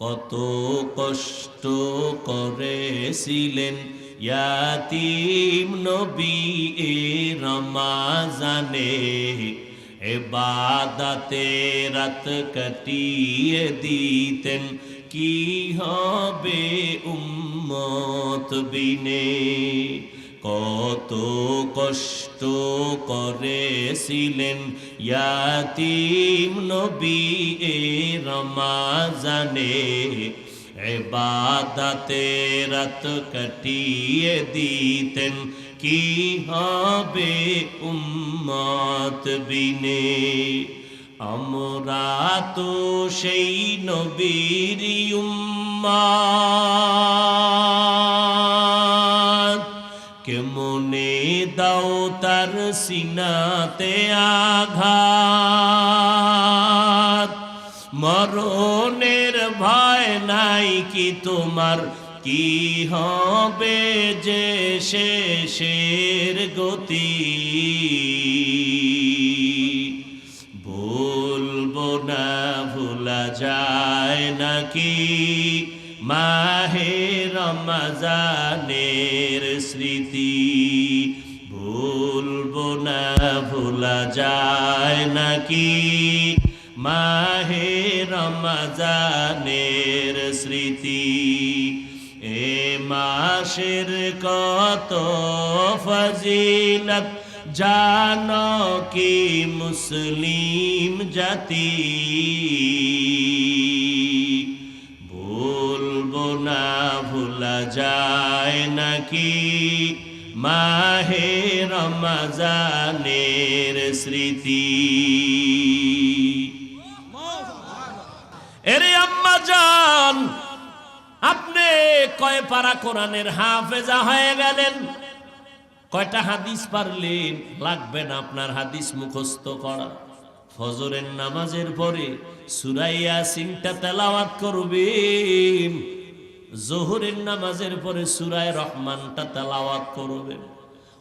কত কষ্ট করেছিলেন ইয়াতীম নবী এ রমাজানে, ইবাদতে রাত কাটিয়ে দিতেন, কি হবে উম্মত বিনে। কত কষ্ট করেছিলেন ইয়াতীম নবী এ রমাজানে, ইবাদতে রাত কাটিয়ে দিতেন, কি হবে উম্মত বিনে। আমরা তো সেই নবীর উম্মত, কেমনে দাও তার সিনাতে আঘাত। মরণের ভয় নাই কি তোমার, কি হবে যে শেষের গতি। বলবো না ভোলা যায় নাকি মাহে রমজানের স্মৃতি। ভুলবো না ভোলা যায় নাকি মাহে রমজানের স্মৃতি। এ মাসের কত ফজিলত জানো কি মুসলিম জাতি। ভুলবো না ভোলা যায় নাকি মাহে রমজানের স্মৃতি। এরে আম্মা জান, আপনি কয় পারা কোরআনের হাফেজা হয়ে গেলেন, কয়টা হাদিস পারলেন? লাগবে না আপনার হাদিস মুখস্থ করা। ফজরের নামাজের পরে সূরা ইয়াসিনটা তেলাওয়াত করবেন, যোহরের নামাজের পরে সূরা রহমানটা তেলাওয়াত করবেন।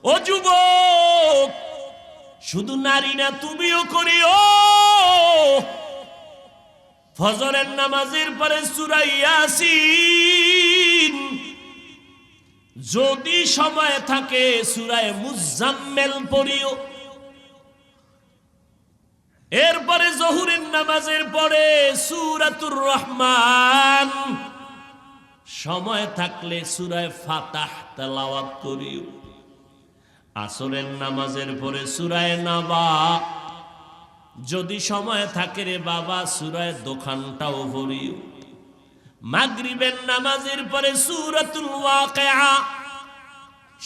ও যুবক, শুধু নারী না, তুমিও করিও। ফজরের নামাজের পরে সূরা ইয়াসিন, যদি সময় থাকে সূরা মুজাম্মিল পড়িও। এরপরে যোহরের নামাজের পরে সূরাতুর রহমান, সময় থাকলে সূরা ফাতাহ তেলাওয়াত করিও। আসরের নামাজের পরে সূরা নাবা, যদি সময় থাকে রে বাবা সূরা দোখানটাও পড়িও। মাগরিবের নামাজের পরে সূরাতুল ওয়াকিয়া,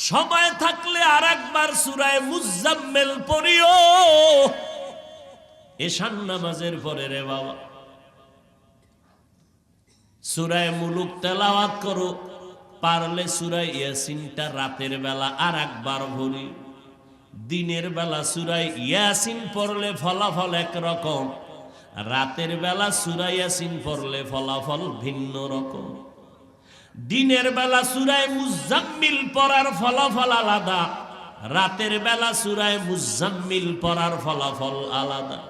সময় থাকলে আরেকবার সূরা মুজাম্মিল পড়িও। এশার নামাজের পরে রে বাবা সূরা মুলুক তেলাওয়াত করো। পারলে সূরা ইয়াসিনটা রাতের বেলা আরেকবার পড়ি। দিনের বেলা সূরা ইয়াসিন পড়লে ফলাফল একরকম, রাতের বেলা সূরা ইয়াসিন পড়লে ফলাফল ভিন্ন রকম। দিনের বেলা সূরা মুজাম্মিল পড়ার ফলাফল আলাদা, রাতের বেলা সূরা মুজাম্মিল পড়ার ফলাফল আলাদা।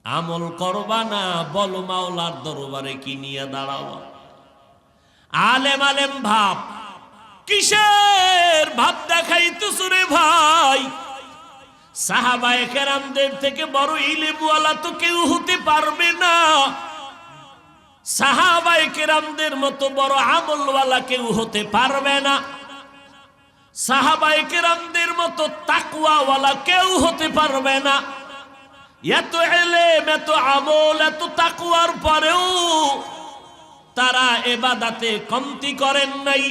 আমল করবা না, বলো মাওলার দরবারে কি নিয়ে দাঁড়াবা। আলেম আলেম ভাব, কিসের ভাব দেখাইতেছ রে ভাই? সাহাবায়ে কেরামদের থেকে বড় ইলমওয়ালা তো কেউ হতে পারবে না। সাহাবায়ে কেরামদের মতো বড় আমলওয়ালা কেউ হতে পারবে না। সাহাবায়ে কেরামদের মতো তাকওয়াওয়ালা কেউ হতে পারবে না। এত ইলম, এত আমল, এত তাকওয়ার পরেও তারা ইবাদতে কমতি করেন নাই।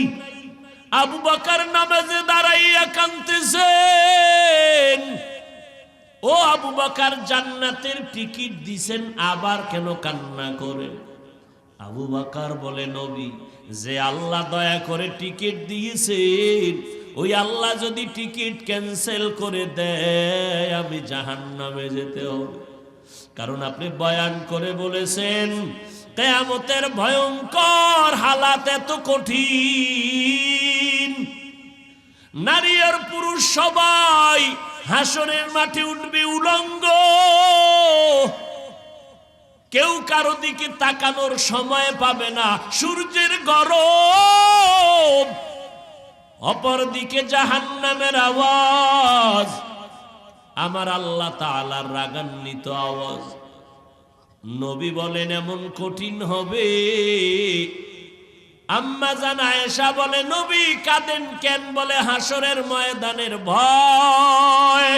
আবু বকর নামাজে দাঁড়াইয়া কাঁদতেছেন। ও আবু বকর, জান্নাতের টিকিট দিছেন, আবার কেন কান্না করেন? আবু বকর বলে, নবী, যে আল্লাহ দয়া করে টিকিট দিয়েছেন, ওই আল্লাহ যদি টিকিট ক্যান্সেল করে দেয় আমি জাহান্নামে যেতে হবে। কারণ আপনি বয়ান করে বলেছেন কিয়ামতের ভয়ঙ্কর হালাত এত কঠিন, নারী আর পুরুষ সবাই হাসরের মাঠে উঠবে উলঙ্গ। কেউ কারো দিকে তাকানোর সময় পাবে না, সূর্যের গরম, অপর দিকে জাহান্নামের আওয়াজ, আমার আল্লাহ তাআলার রাগান্বিত আওয়াজ। নবী বলেন এমন কঠিন হবে। আম্মা জান আয়েশা বলে, নবী কাঁদেন কেন? বলে হাসরের ময়দানের ভয়।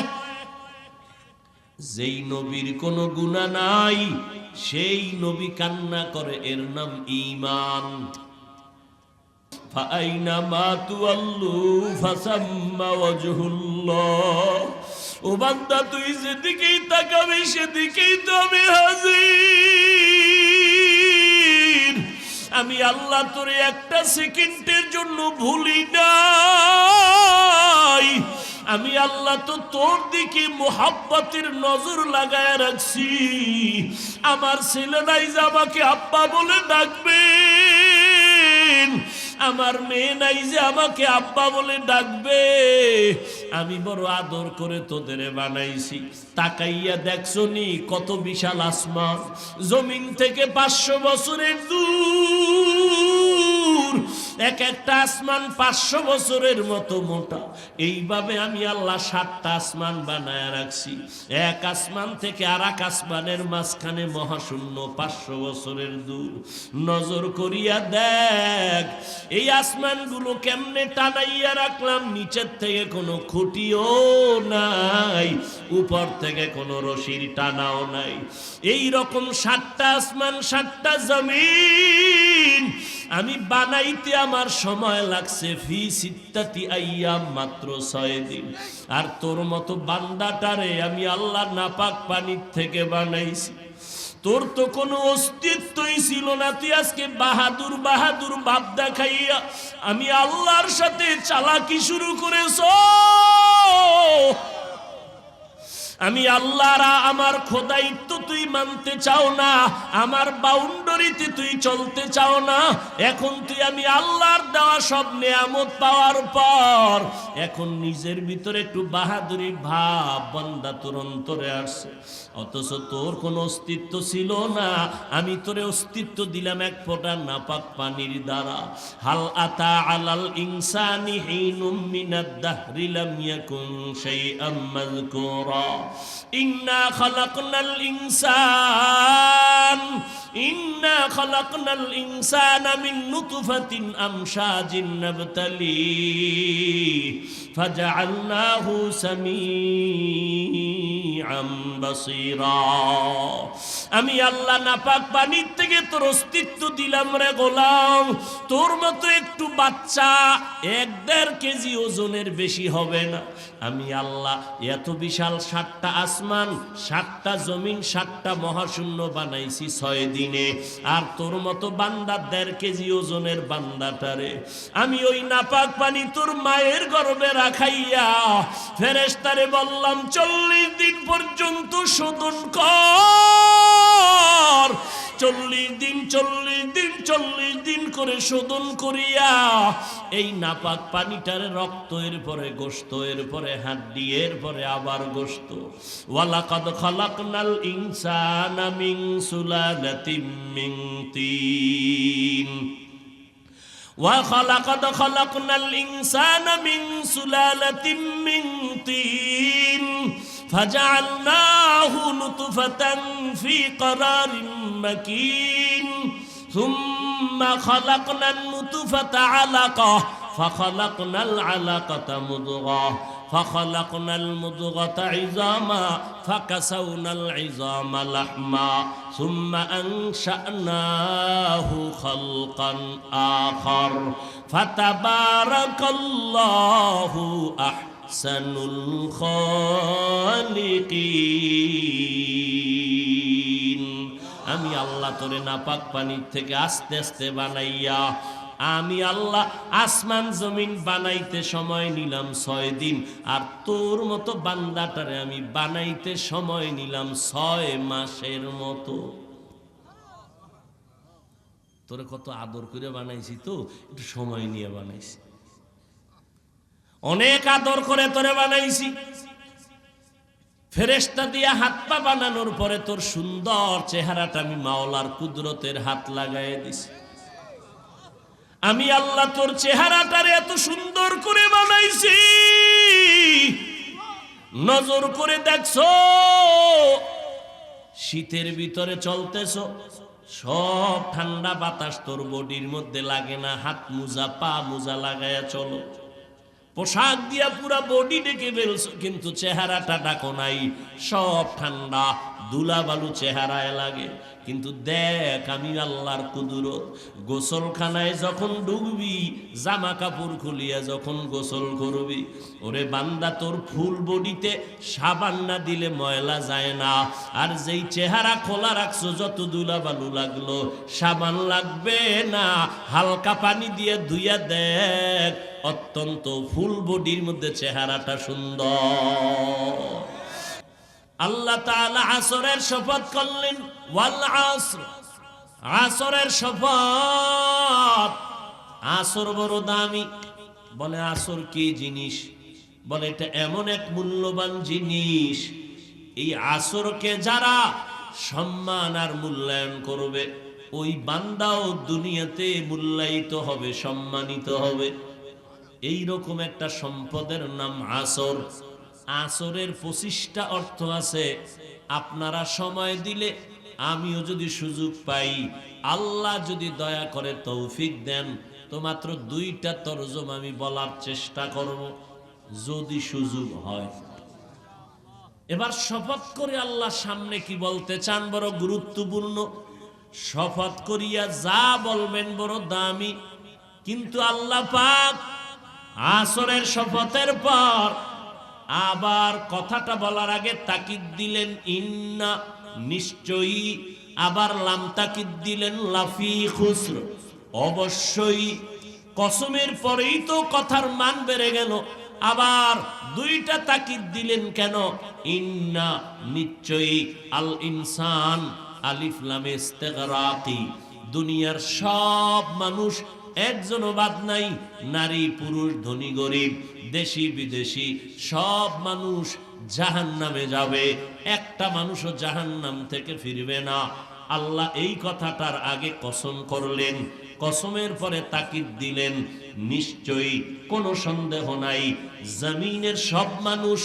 যেই নবীর কোনো গুনাহ নাই সেই নবী কান্না করে, এর নাম ঈমান। ফাআইনামা তুওয়াল্লু ফাসাম্মা ওয়াজহুল্লাহ। ও বান্দা, তুই যেদিকেই তাকাবি সেদিকেই তো আমি হাজির। আমি আল্লাহ তোরে একটা সেকেন্ডের জন্য ভুলি নাই। আমি আল্লাহ তো তোর দিকে মোহাব্বতের নজর লাগায় রাখছি। আমার ছেলে নাই যে আমাকে আব্বা বলে ডাকবেন, আমার মেয়ে নাই যে আমাকে আব্বা বলে ডাকবে। আমি বড় আদর করে তোদের বানাইছি। তাকাইয়া দেখছো নি কত বিশাল আসমান, জমিন থেকে 500 বছরের দূর। এক একটা আসমান 500 বছরের মতো মোটা। এইভাবে আমি আল্লাহ 7টা আসমান বানায় রাখছি। এক আসমান থেকে আর এক আসমানের মাঝখানে মহাশূন্য 500 বছরের দূর। নজর করিয়া দেখ এই আসমানগুলো কেমনে টানাইয়া রাখলাম। নিচের থেকে কোনো খুঁটিও নাই, উপর থেকে কোনো রশির টানাও নাই। এই রকম 7টা আসমান 7টা জমিন আমি বানাইতে আমার সময় লাগছে ফি সিত্তাতি আইয়াম, মাত্র 6 দিন। আর তোর মতো বান্দাটারে আমি আল্লাহ নাপাক পানির থেকে বানাইছি। তোর তো কোনো অস্তিত্বই ছিল না, তুই আজকে বাহাদুর বাহাদুর ভাব দেখাইয়া আমি আল্লাহর সাথে চালাকি শুরু করেছ। আমি আল্লাহরা আমার খোদাইত্ব তুই মানতে চাও না, আমার বাউন্ডারিতে তুই চলতে চাও না। এখন তুই আমি আল্লাহর দেওয়া সব নেয়ামত পাওয়ার পর এখন নিজের ভিতরে একটু বাহাদুরি ভাব বান্দা তোর অন্তরে আসছে। অথচ তোর কোনো অস্তিত্ব ছিল না, আমি তোরে অস্তিত্ব দিলাম এক ফোঁটা নাপাক পানির দ্বারা। হাল আতা আলাল ইনসানি হিনুম মিনাদ দাহরি লাম ইয়াকুন শাইআম মাযকুরা। ইন্না খালাকনাল ইনসানা মিন নুতফাতিন আমশাজিন নাবতালি ফাজআলনাহু সামিআম বাসীরা। আমি আল্লাহ নাপাক পানির থেকে তোর অস্তিত্ব দিলাম রে গোলাম। তোর মতো একটু বাচ্চা 1-1.5 কেজি ওজনের বেশি হবে না। আমি আল্লাহ এত বিশাল 7টা আসমান 7টা জমিন 7টা মহাশূন্য বানাইছি 6 দিনে। আর তোর মতো বান্দা 1.5 কেজি ওজনের বান্দাটারে আমি ওই নাপাক পানি তোর মায়ের গর্ভে রাখাইয়া ফেরেশতারে বললাম 40 দিন পর্যন্ত শোধন কর। 40 দিন করে শোধন করিয়া এই নাপাক পানিটার রক্ত, এর পরে গোশত, এর পরে হাড্ডি, এর পরে আবার গোশত। ওয়ালাকাদ খালাকনাল ইনসানা মিন সুলালাতিম মিন তিন। وَلَقَدْ خَلَقْنَا الْإِنسَانَ مِنْ سُلَالَةٍ مِنْ طِينٍ فَجَعَلْنَاهُ نُطْفَةً فِي قَرَارٍ مَكِينٍ ثُمَّ خَلَقْنَا النُّطْفَةَ عَلَقَةً فَخَلَقْنَا الْعَلَقَةَ مُضْغَةً فخلقنا المضغة عظاما فكسونا العظام لحما ثم أنشأناه خلقا آخر فتبارك الله أحسن الخالقين। আমি আল্লাহ তোরে নাপাক পানির থেকে আস্তে আস্তে বানাইয়া আমি আল্লাহ আসমান জমিন বানাইতে সময় নিলাম 6 দিন। আর তোর মতো বান্দাটারে আমি বানাইতে সময় নিলাম 6 মাসের মতো। তোরে কত আদর করে বানাইছি, তো একটু সময় নিয়ে বানাইছি, অনেক আদর করে তোরে বানাইছি। ফেরেশতা দিয়া হাত পা বানানোর পরে তোর সুন্দর চেহারাটা আমি মাওলার কুদরতের হাত লাগায় দিছি। আমি আল্লাহ তোর চেহারাটারে এত সুন্দর করে বানাইছি, নজর করে দেখছো শীতের ভিতরে চলতেছো, সব ঠান্ডা বাতাস তোর বডির মধ্যে লাগে না, হাত মোজা পা মোজা লাগায়া চলো, পোশাক দিয়া পুরা বডি ডেকে ফেলছো, কিন্তু চেহারাটা ডাকো নাই, সব ঠান্ডা ধুলাবালু চেহারায় লাগে। কিন্তু দেখ আমি আল্লাহর কুদরত, গোসলখানায় যখন ঢুকবি, জামা কাপড় খুলিয়া যখন গোসল করবি, ওরে বান্দা তোর ফুল বডিতে সাবান না দিলে ময়লা যায় না। আর যেই চেহারা খোলা রাখছো, যত ধুলাবালু লাগলো সাবান লাগবে না, হালকা পানি দিয়ে ধুইয়া দেখ, অত্যন্ত ফুল বডির মধ্যে চেহারাটা সুন্দর। আল্লাহ তাআলা আসরের শপথ করলেন, ওয়াল আসর, আসরের শপথ। আসর বড় দামি। বলে আসর কি জিনিস? বলে এটা এমন এক মূল্যবান জিনিস, এই আসরকে যারা সম্মান আর মূল্যায়ন করবে, ওই বান্দাও দুনিয়াতে মূল্যায়িত হবে, সম্মানিত হবে। এই রকম একটা সম্পদের নাম আসর। আসরের 25টা অর্থ আছে। আপনারা সময় দিলে, আমিও যদি সুযোগ পাই, আল্লাহ যদি দয়া করে তৌফিক দেন, তো মাত্র 2টা তরজমা আমি বলার চেষ্টা করব, যদি সুযোগ হয়। এবার শপথ করে আল্লাহ সামনে কি বলতে চান বড় গুরুত্বপূর্ণ। শপথ করিয়া যা বলবেন বড় দামি। কিন্তু আল্লাহ পাক আসরের শপথের পর আবার কথাটা বলার আগে তাকিদ দিলেন ইন্না, নিশ্চয়ই। আবার লাম তাকিদ দিলেন লাফি খুসর, অবশ্যই। কসমের পরেই তো কথার মান বেড়ে গেল। আবার 2টা তাকিদ দিলেন কেন? ইন্না, নিশ্চয়ই। আল ইনসান, আলিফ লাম ইস্তিগরাকি, দুনিয়ার সব মানুষ একজনও বাদ নাই, নারী পুরুষ ধনী গরিব দেশি বিদেশি সব মানুষ জাহান্নামে যাবে, একটা মানুষও জাহান্নাম থেকে ফিরবে না। আল্লাহ এই কথাটার আগে কসম করলেন, কসমের পরে তাকিদ দিলেন নিশ্চয়ই, কোনো সন্দেহ নাই, জমিনের সব মানুষ,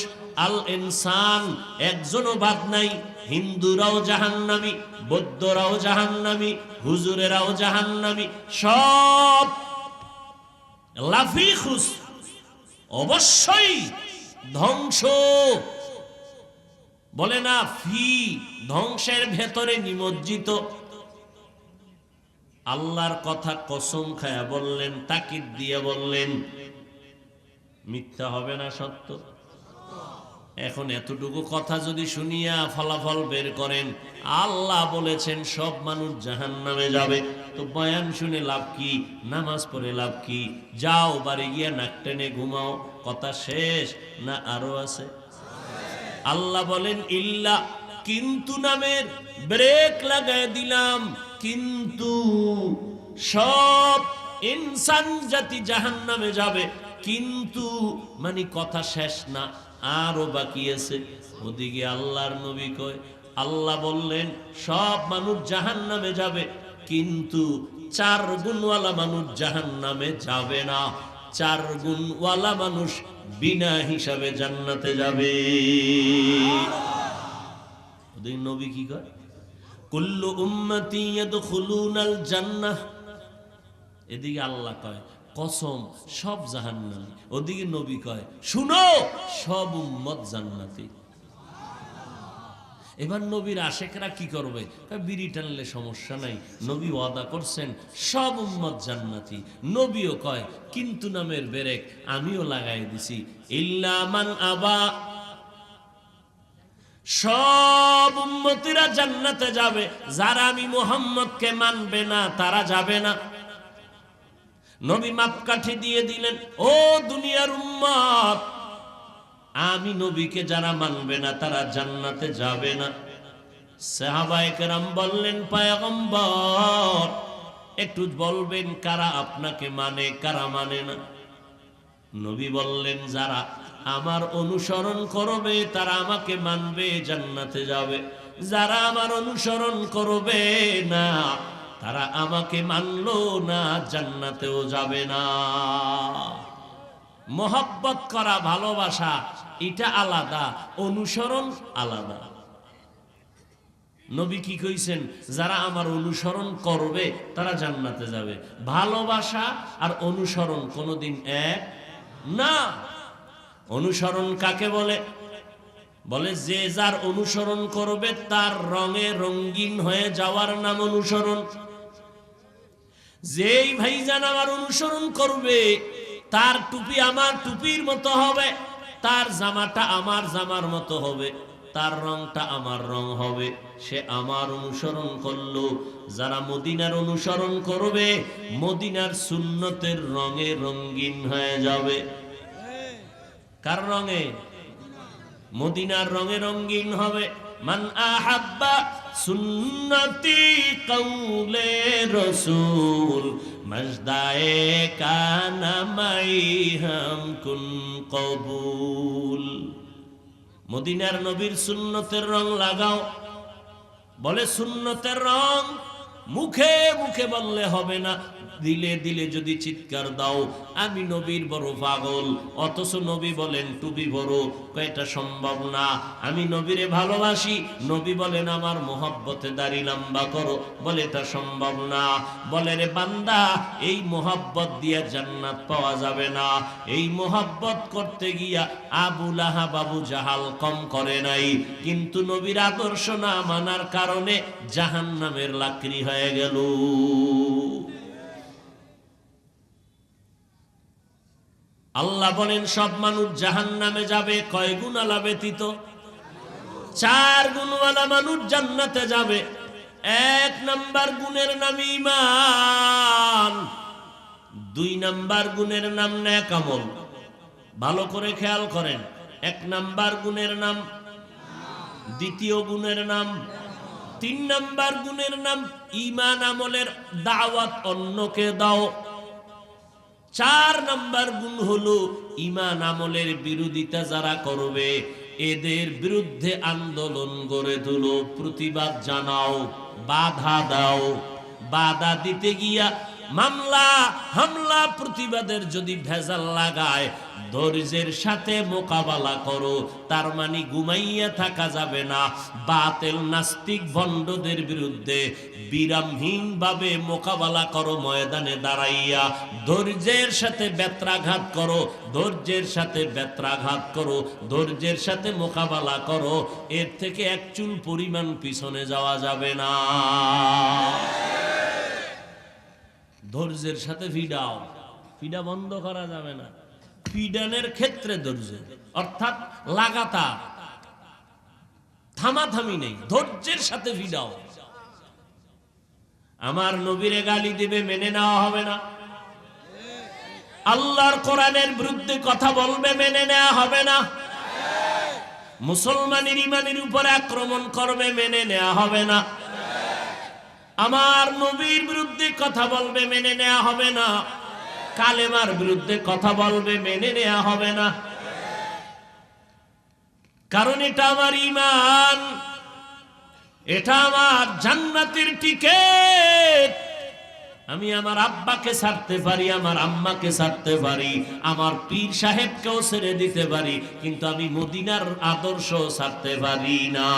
আল ইনসান, একজনও বাদ নাই। হিন্দুরাও জাহান্নামী, বৌদ্ধরাও জাহান্নামী, হুজুরেরাও জাহান্নামী, সব লাফি খুস, অবশ্যই ধ্বংস। বলে না ফি, ধ্বংসের ভেতরে নিমজ্জিত। আল্লাহর কথা কসম খায়া বললেন, তাকিদ দিয়ে বললেন, মিথ্যা হবে না, সত্য। এখন এতটুকু কথা যদি শুনিয়া ফলাফল বের করেন, আল্লাহ বলেছেন সব মানুষ জাহান্নামে যাবে, তো বয়ান শুনে লাভ কি? নামাজ পড়ে লাভ কি? যাও বাড়ি গিয়া নাক টেনে ঘুমাও। কথা শেষ না আরো আছে? আল্লাহ বলেন ইল্লা, কিন্তু নামের ব্রেক লাগায় দিলাম। কিন্তু সব ইনসান জাতি জাহান্নামে যাবে, কিন্তু মানে কথা শেষ না, আরো বাকি আছে। ওদিকে আল্লাহর নবী কয়, আল্লাহ বললেন সব মানুষ জাহান্নামে যাবে, কিন্তু 4 গুণওয়ালা মানুষ জাহান্নামে যাবে না। 4 গুণওয়ালা মানুষ বিনা হিসাবে জান্নাতে যাবে। ওদিকে নবী কি কয়? কুল্লু উম্মতি ইয়াদখুলুনাল জান্নাহ। এদিকে আল্লাহ কয় কসম সব জাহান্নামী, ওদিকে নবী কয় শুনো সব উম্মত জান্নাতি। এবার নবীর আশেকরা কি করবে? বিড়ি টানলে সমস্যা নাই, নবী ওয়াদা করছেন সব উম্মত জান্নাতি। নবীও কয় কিন্তু নামের বেরেক আমিও লাগাই দিছি, ইল্লা মান আবা, সব উম্মতিরা জান্নাতে যাবে, যারা আমি মুহাম্মদকে মানবে না তারা যাবে না। নবী মাপকাঠি দিয়ে দিলেন, ও দুনিয়ার উম্মত, আমি নবীকে যারা মানবে না তারা জান্নাতে যাবে না। সাহাবায়ে কেরাম বললেন, পয়গম্বর একটু বলবেন কারা আপনাকে মানে কারা মানে না? নবী বললেন যারা আমার অনুসরণ করবে তারা আমাকে মানবে, জান্নাতে যাবে। যারা আমার অনুসরণ করবে না, তারা আমাকে মানলো না, জান্নাতেও যাবে না। মোহাব্বত করা, ভালোবাসা এটা আলাদা, অনুসরণ আলাদা। নবী কি কইছেন? যারা আমার অনুসরণ করবে তারা জান্নাতে যাবে। ভালোবাসা আর অনুসরণ কোনোদিন এক না। অনুসরণ কাকে বলে? বলে যে যার অনুসরণ করবে তার রঙে রঙিন হয়ে যাওয়ার নাম অনুসরণ। যেই ভাইজান আমার অনুসরণ করবে তার টুপি আমার টুপির মতো হবে, তার জামাটা আমার জামার মতো হবে, তার রংটা আমার রং হবে, সে আমার অনুসরণ করলো। যারা মদিনার অনুসরণ করবে মদিনার সুন্নতের রঙে রঙিন হয়ে যাবে। কার রঙে? মদিনার রঙে রঙিন হবে। মান আহাব্বা সুন্নতি কওলে রাসূল মজদায়ে কানা মাইহাম কুন কবুল। মদিনার নবীর সুন্নতের রং লাগাও। বলে সুন্নতের রং মুখে মুখে বললে হবে না, দিলে দিলে যদি চিৎকার দাও আমি নবীর বড় পাগল, অথচ নবী বলেন টুপি বড়, এটা সম্ভব না। আমি নবীরে ভালোবাসি, নবী বলেন আমার মোহাব্বতে দাড়ি লম্বা করো, বলে এটা সম্ভব না। বলে রে বান্দা, এই মোহাব্বত দিয়ে জান্নাত পাওয়া যাবে না। এই মোহাব্বত করতে গিয়া আবু লাহাব আবু জাহাল কম করে নাই, কিন্তু নবীর আদর্শ না মানার কারণে জাহান্নামের লাকড়ি হয়ে গেল। আল্লাহ বলেন সব মানুষ জাহান্নামে যাবে, কয় গুণওয়ালা ব্যতীত? 4 গুণওয়ালা মানুষ জান্নাতে যাবে। 1 নাম্বার গুণের নাম ঈমান, 2 নাম্বার গুণের নাম নেক আমল। ভালো করে খেয়াল করেন, 1 নাম্বার গুণের নাম, 2য় গুণের নাম, 3 নাম্বার গুণের নাম ঈমান আমলের দাওয়াত অন্যকে দাও। 4 নাম্বার গুণ হলো ঈমান আমলের বিরোধিতা যারা করবে এদের বিরুদ্ধে আন্দোলন গড়ে তোলো, প্রতিবাদ জানাও, বাধা দাও। বাধা দিতে গিয়া মামলা হামলা প্রতিবাদের যদি ভেজাল লাগায় ধৈর্যের সাথে মোকাবেলা করো। তার মানে ঘুমাইয়া থাকা যাবে না। বাতিল নাস্তিক ভণ্ডদের বিরুদ্ধে বিরামহীন ভাবে মোকাবেলা করো, ময়দানে দাঁড়াইয়া ধৈর্যের সাথে বেত্রাঘাত করো, ধৈর্যের সাথে বেত্রাঘাত করো, ধৈর্যের সাথে মোকাবেলা করো। এর থেকে এক চুল পরিমাণ পিছনে যাওয়া যাবে না। ধৈর্যের সাথে ফিডাও, ফিডা বন্ধ করা যাবে না। ফিডানের ক্ষেত্রে ধৈর্য অর্থাৎ লাগাতার, থামাথামি নেই, ধৈর্যের সাথে ফিডাও। আমার নবীরে গালি দিবে, মেনে নেওয়া হবে না। আল্লাহর কোরআনের বিরুদ্ধে কথা বলবে, মেনে নেওয়া হবে না। মুসলমানের ইমানের উপরে আক্রমণ করবে, মেনে নেওয়া হবে না। আমার নবীর বিরুদ্ধে কথা বলবে, মেনে নেওয়া হবে না। কালেমার বিরুদ্ধে কথা বলবে, মেনে নেওয়া হবে না। কারণ এটা আমার ঈমান, এটা আমার জান্নাতের টিকেট। আমি আমার আব্বাকে ছাড়তে পারি, আমার আম্মাকে ছাড়তে পারি, আমার পীর সাহেবকেও ছেড়ে দিতে পারি, কিন্তু আমি মদিনার আদর্শ ছাড়তে পারি না।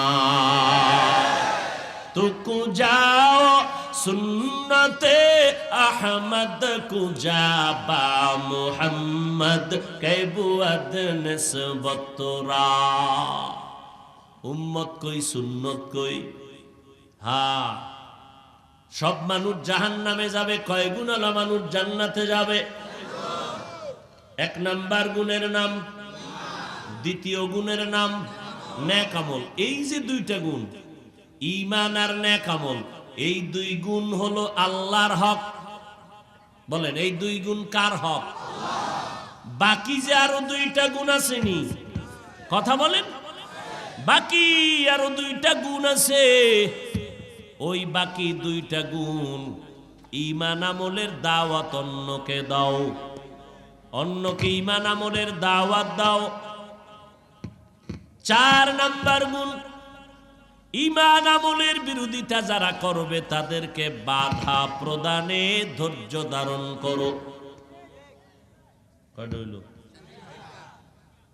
तुकु जाओ सुन्नते अहमद कुजा बा मुहम्मद कैबुअद निस्बतरा। उम्मत कोई सुन्नत कोई। हाँ, सब मानुष জাহান্নামে যাবে, কয় গুণওয়ালা মানুষ জান্নাতে যাবে? 1 নাম্বার গুণের নাম, 2য় গুণের নাম নেক আমল। এই যে 2টা গুণ, ঈমান আর নেক আমল, এই 2 গুণ হলো আল্লাহর হক। বলেন এই 2 গুণ কার হক? বাকি যে আরো 2টা গুণ আছে নি, কথা বলেন, বাকি আরো 2টা গুণ আছে। ওই বাকি 2টা গুণ ঈমান আমলের দাওয়াত অন্যকে দাও, অন্যকে ঈমান আমলের দাওয়াত দাও। 4 নাম্বার গুণ, ঈমান আমলের বিরোধিতা যারা করবে তাদেরকে বাধা প্রদানে ধৈর্য ধারণ করো। কয়টা হইল?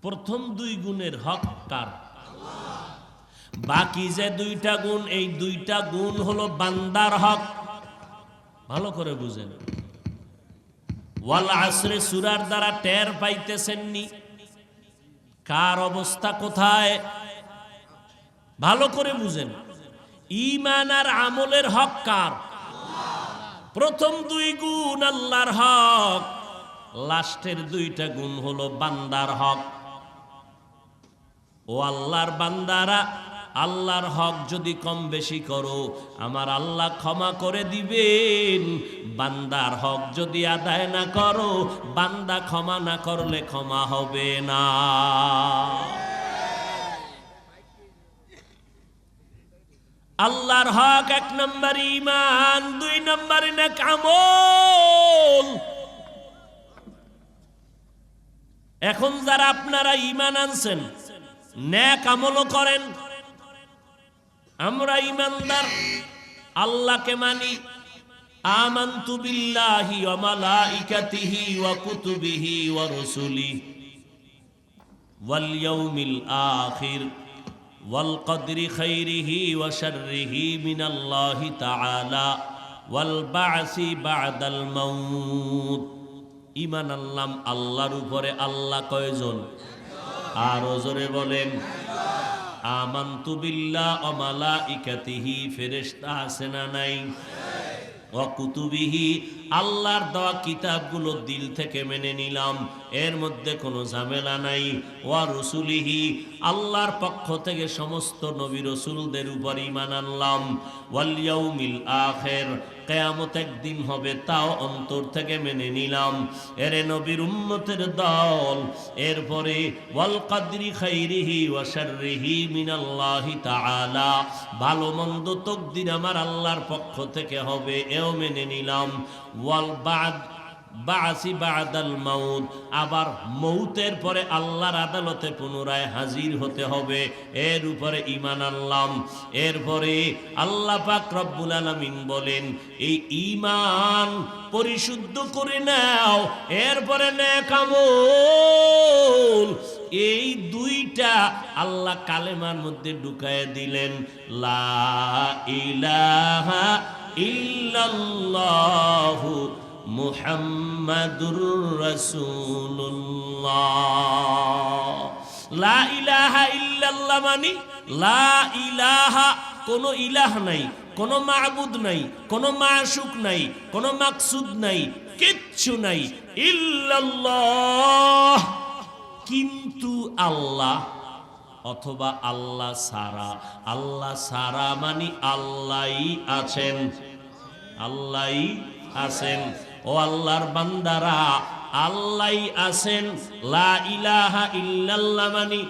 প্রথম 2 গুণের হক কার? বাকি যে 2টা গুণ, এই 2টা গুণ হলো বান্দার হক। ভালো করে বুঝেন। ওয়াল আসরে সূরার দ্বারা টের পাইতেছেননি কার অবস্থা কোথায়? ভালো করে বুঝেন। ঈমান আর আমলের হক কার? প্রথম 2 গুণ আল্লাহর হক, লাস্টের 2টা গুণ হলো বান্দার হক। ও আল্লাহর বান্দারা, আল্লাহর হক যদি কম বেশি করো আমার আল্লাহ ক্ষমা করে দিবেন। বান্দার হক যদি আদায় না করো, বান্দা ক্ষমা না করলে ক্ষমা হবে না। আল্লাহর হক 1 নম্বর ঈমান, 2 নম্বর নেক আমল। এখন যারা আপনারা ঈমান আনছেন, নেক আমলও করেন, আমরা ঈমানদার, আল্লাহকে মানি, আমানতু বিল্লাহি ওয়া মালাইকাতিহি ওয়া কুতুবিহি ওয়া রুসুলিহি ওয়াল ইয়াউমিল আখির ওয়াল কদরি খাইরিহি ওয়া শাররিহি মিনাল্লাহি তাআলা ওয়াল বা'সি বা'দাল মাউত। ঈমান আনলাম আল্লাহর উপরে। আল্লাহ কয়জন? আরো জোরে বলেন। আমানতু বিল্লাহ ওয়া মালাইকাতিহি, ফেরেশতা আছে না নাই? ওয়া কুতুবিহি, আল্লাহর দেওয়া কিতাবগুলো দিল থেকে মেনে নিলাম, এর মধ্যে কোনো ঝামেলা নাই। ওয়া রুসুলিহি, আল্লাহর পক্ষ থেকে সমস্ত নবী রাসূলদের উপর ঈমান আনলাম। ওয়াল ইয়াউমিল আখির, কিয়ামত একদিন হবে, তাও অন্তর থেকে মেনে নিলাম, এরে নবীর উম্মতের দল। এরপরে ওয়াল কদরি খাইরিহি ওয়া শাররিহি মিনাল্লাহি তাআলা, ভালো মন্দ তাকদীর আমার আল্লাহর পক্ষ থেকে হবে, এও মেনে নিলাম। ওয়াল বা'সি বা'দাল মাউত, আবার মৌতের পরে আল্লাহর আদালতে পুনরায় হাজির হতে হবে, এর উপরে ঈমান আনলাম। এরপরে আল্লাহ পাক রব্বুল আলামিন বলেন, এই ঈমান পরিশুদ্ধ করে নাও, এরপরে নেক আমল। এই 2টা আল্লাহ কালেমার মধ্যে ঢুকায় দিলেন, লা ইলাহা ইল্লাল্লাহু মুহাম্মাদুর রাসূলুল্লাহ। লা ইলাহা ইল্লাল্লাহ মানে লা ইলাহা, কোনো ইলাহ নাই, কোনো মাবুদ নাই, কোনো মাশুক নাই, কোনো মাকসুদ নাই, কিচ্ছু নাই, ইল্লাল্লাহ, কিন্তু আল্লাহ অথবা আল্লাহ সারা। আল্লাহ সারা মানে আল্লাহই আছেন, আল্লাহই আছেন। ও আল্লাহর বান্দারা, আল্লাহই আছেন। লা ইলাহা ইল্লাল্লাহ মানে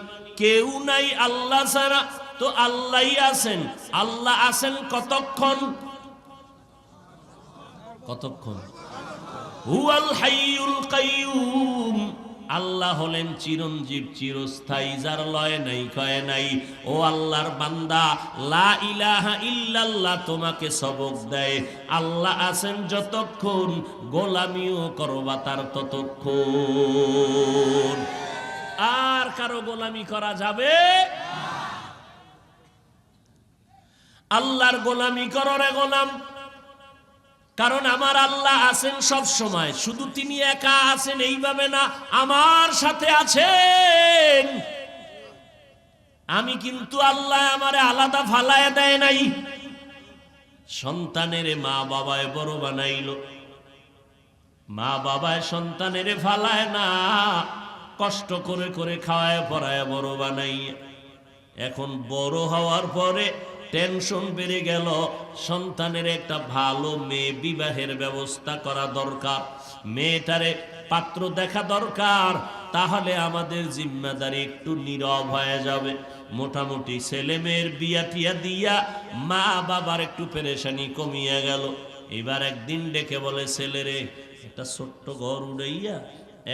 কেউ নাই আল্লাহ ছাড়া, তো আল্লাহই আছেন। আল্লাহ আছেন কতক্ষণ? কতক্ষণ? হুয়াল হাইয়ুল কাইয়ুম, আল্লাহ হলেন চিরঞ্জীব, চিরস্থায়ী, যার লয় নাই ক্ষয় নাই। ও আল্লাহর বান্দা, লা ইলাহা ইল্লাল্লাহ তোমাকে সবক দেয়, আল্লাহ আছেন যতক্ষণ, গোলামিও করবা তার ততক্ষণ। আর কারো গোলামি করা যাবে? আল্লাহর গোলামি করো রে গোলাম, কারণ আমার আল্লাহ আছেন সব সময়। শুধু তিনি একা আছেন এইভাবে না, আমার সাথে আছেন। আমি কিন্তু আল্লাহ আমারে আলাদা ফালায় দেয় নাই। সন্তানের মা বাবায় বড় বানাইল, মা বাবায় সন্তানের ফালায় না, কষ্ট করে করে খাওয়ায় পড়ায় বড় বানাই। এখন বড় হওয়ার পরে টেনশন বেড়ে গেল, সন্তানের একটা ভালো মেয়ে বিবাহের ব্যবস্থা করা দরকার, মেয়েটারে পাত্র দেখা দরকার। তাহলে আমাদের জিম্মাদারি একটু নীরব হয়ে যাবে। মোটামুটি ছেলে মেয়ের বিয়া টিয়া দিয়া মা বাবার একটু পেরেশানি কমিয়ে গেল। এবার একদিন ডেকে বলে, ছেলেরে একটা ছোট্ট ঘর উড়াইয়া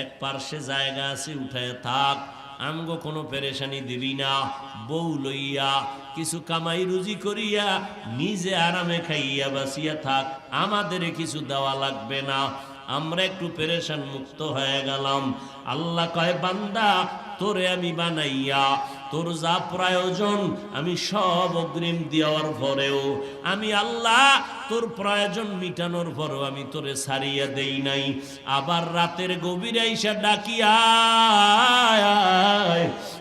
এক পার্শ্বে জায়গা আছে, উঠায় থাক, আমগো কোনো পেরেশানি দিবি না, বউ লইয়া কিছু কামাই রুজি করিয়া নিজে আরামে খাইয়া বাসিয়া থাক, আমাদের কিছু দেওয়া লাগবে না, আমরা একটু পেরেশান মুক্ত হয়ে গেলাম। আল্লাহ কয় বান্দা তোরে আমি বানাইয়া তোর যা প্রয়োজন আমি সব অগ্রিম দেওয়ার পরেও আমি আল্লাহ তোর প্রয়োজন মিটানোর পরেও আমি তোরে ছাড়িয়া দেই নাই। আবার রাতের গভীরে এসে ডাকিয়া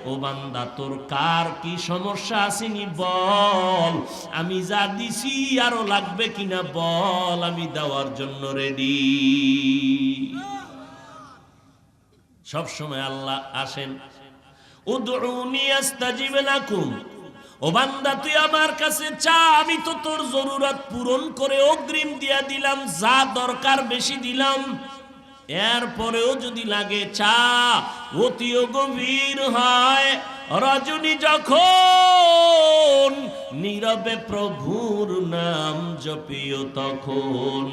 ও বান্দা তোর কার কি সমস্যা আসেনি বল, আমি যা দিছি আরো লাগবে কিনা বল, আমি দেওয়ার জন্য রেডি। সব সময় আল্লাহ আসেন, উদউনি আস্তাজিব লাকুম, ও বান্দা তুই আমার কাছে চা, আমি তো তোর জরুরত পূরণ করে অগ্রিম দিয়া দিলাম, যা দরকার বেশি দিলাম, এরপরেও যদি লাগে চা। অতিও গভীর হয় রজনী যখন নীরবে প্রভুর নাম জপিও তখন,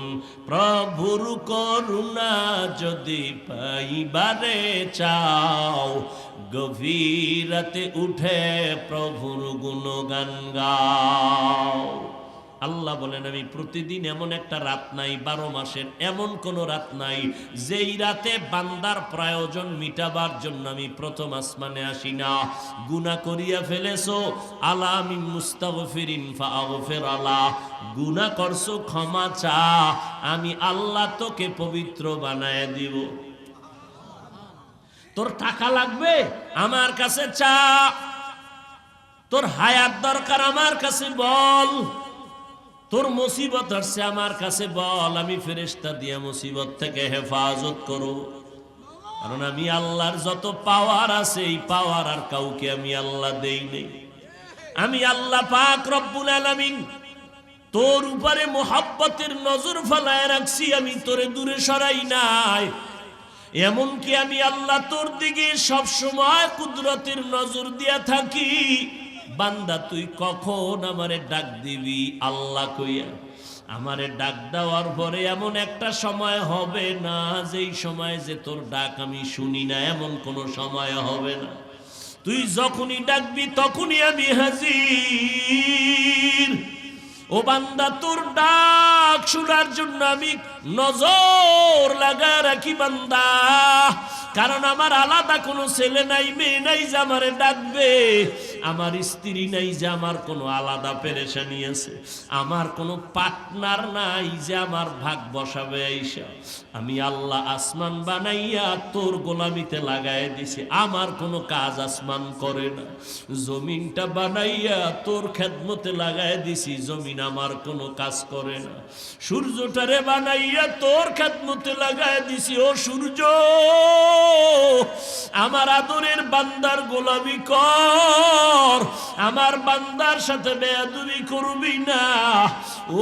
প্রভুর করুণা যদি পাইবারে চাও, গভীর রাতে উঠে প্রভুর গুণগান গাও। আল্লাহ বলেন আমি প্রতিদিন এমন একটা রাত নাই, 12 মাসের এমন কোন রাত নাই যেই রাতে বান্দার প্রয়োজন মিটাবার জন্য আমি প্রথম আসমানে আসি না। গুনাহ করিয়া ফেলেছো, আলা মিন মুস্তাগফিরিন ফাগফির আলা, গুনাহ করছো ক্ষমা চা, আমি আল্লাহ তোকে পবিত্র বানায় দিব। তোর টাকা লাগবে আমার কাছে চা, তোর হায়াত দরকার আমার কাছে বল, তোর মুসিবত আসছে আমার কাছে বল, আমি ফেরেশতা দিয়ে মুসিবত থেকে হেফাজত করো। কারণ আমি আল্লাহর যত পাওয়ার আছে এই পাওয়ার আর কাউকে আমি আল্লাহ দেই নেই। আমি আল্লাহ পাক রব্বুল আলামিন তোর উপরে মোহাব্বতের নজর ফেলায় রাখছি, আমি তোরে দূরে সরাই নাই। এমনকি আমি আল্লাহ তোর দিকে সব সময় কুদরতের নজর দিয়া থাকি। বান্দা তুই কখন আমারে ডাক দিবি আল্লাহ কইয়া, আমারে ডাক দেওয়ার পরে এমন একটা সময় হবে না যেই সময় যে তোর ডাক আমি শুনি না, এমন কোন সময় হবে না। তুই যখনই ডাকবি তখনই আমি হাজির। ও বান্দা তোর ডাক শোনার জন্য আমি নজর লাগা রাখি বান্দা, কারণ আমার আলাদা কোনো ছেলে নাই, মেয়ে নাই যে আমারে ডাকবে, আমার স্ত্রী নাই যে আমার কোনো আলাদা পেরেশানি আছে, আমার কোনো পার্টনার নাই যে আমার ভাগ বসাবে আইসা। আমি আল্লাহ আসমান বানাইয়া তোর গোলামিতে লাগাই দিছি, আমার কোনো কাজ আসমান করে না। জমিনটা বানাইয়া তোর খেদমতে লাগাই দিছি, জমিন আমার কোনো কাজ করে না। সূর্যটারে বানাইয়া তোর খেদমতে লাগাই দিছি, ও সূর্য আমার আদরের বান্দার গোলামি কর, আমার বান্দার সাথে বেয়াদবি করবি না।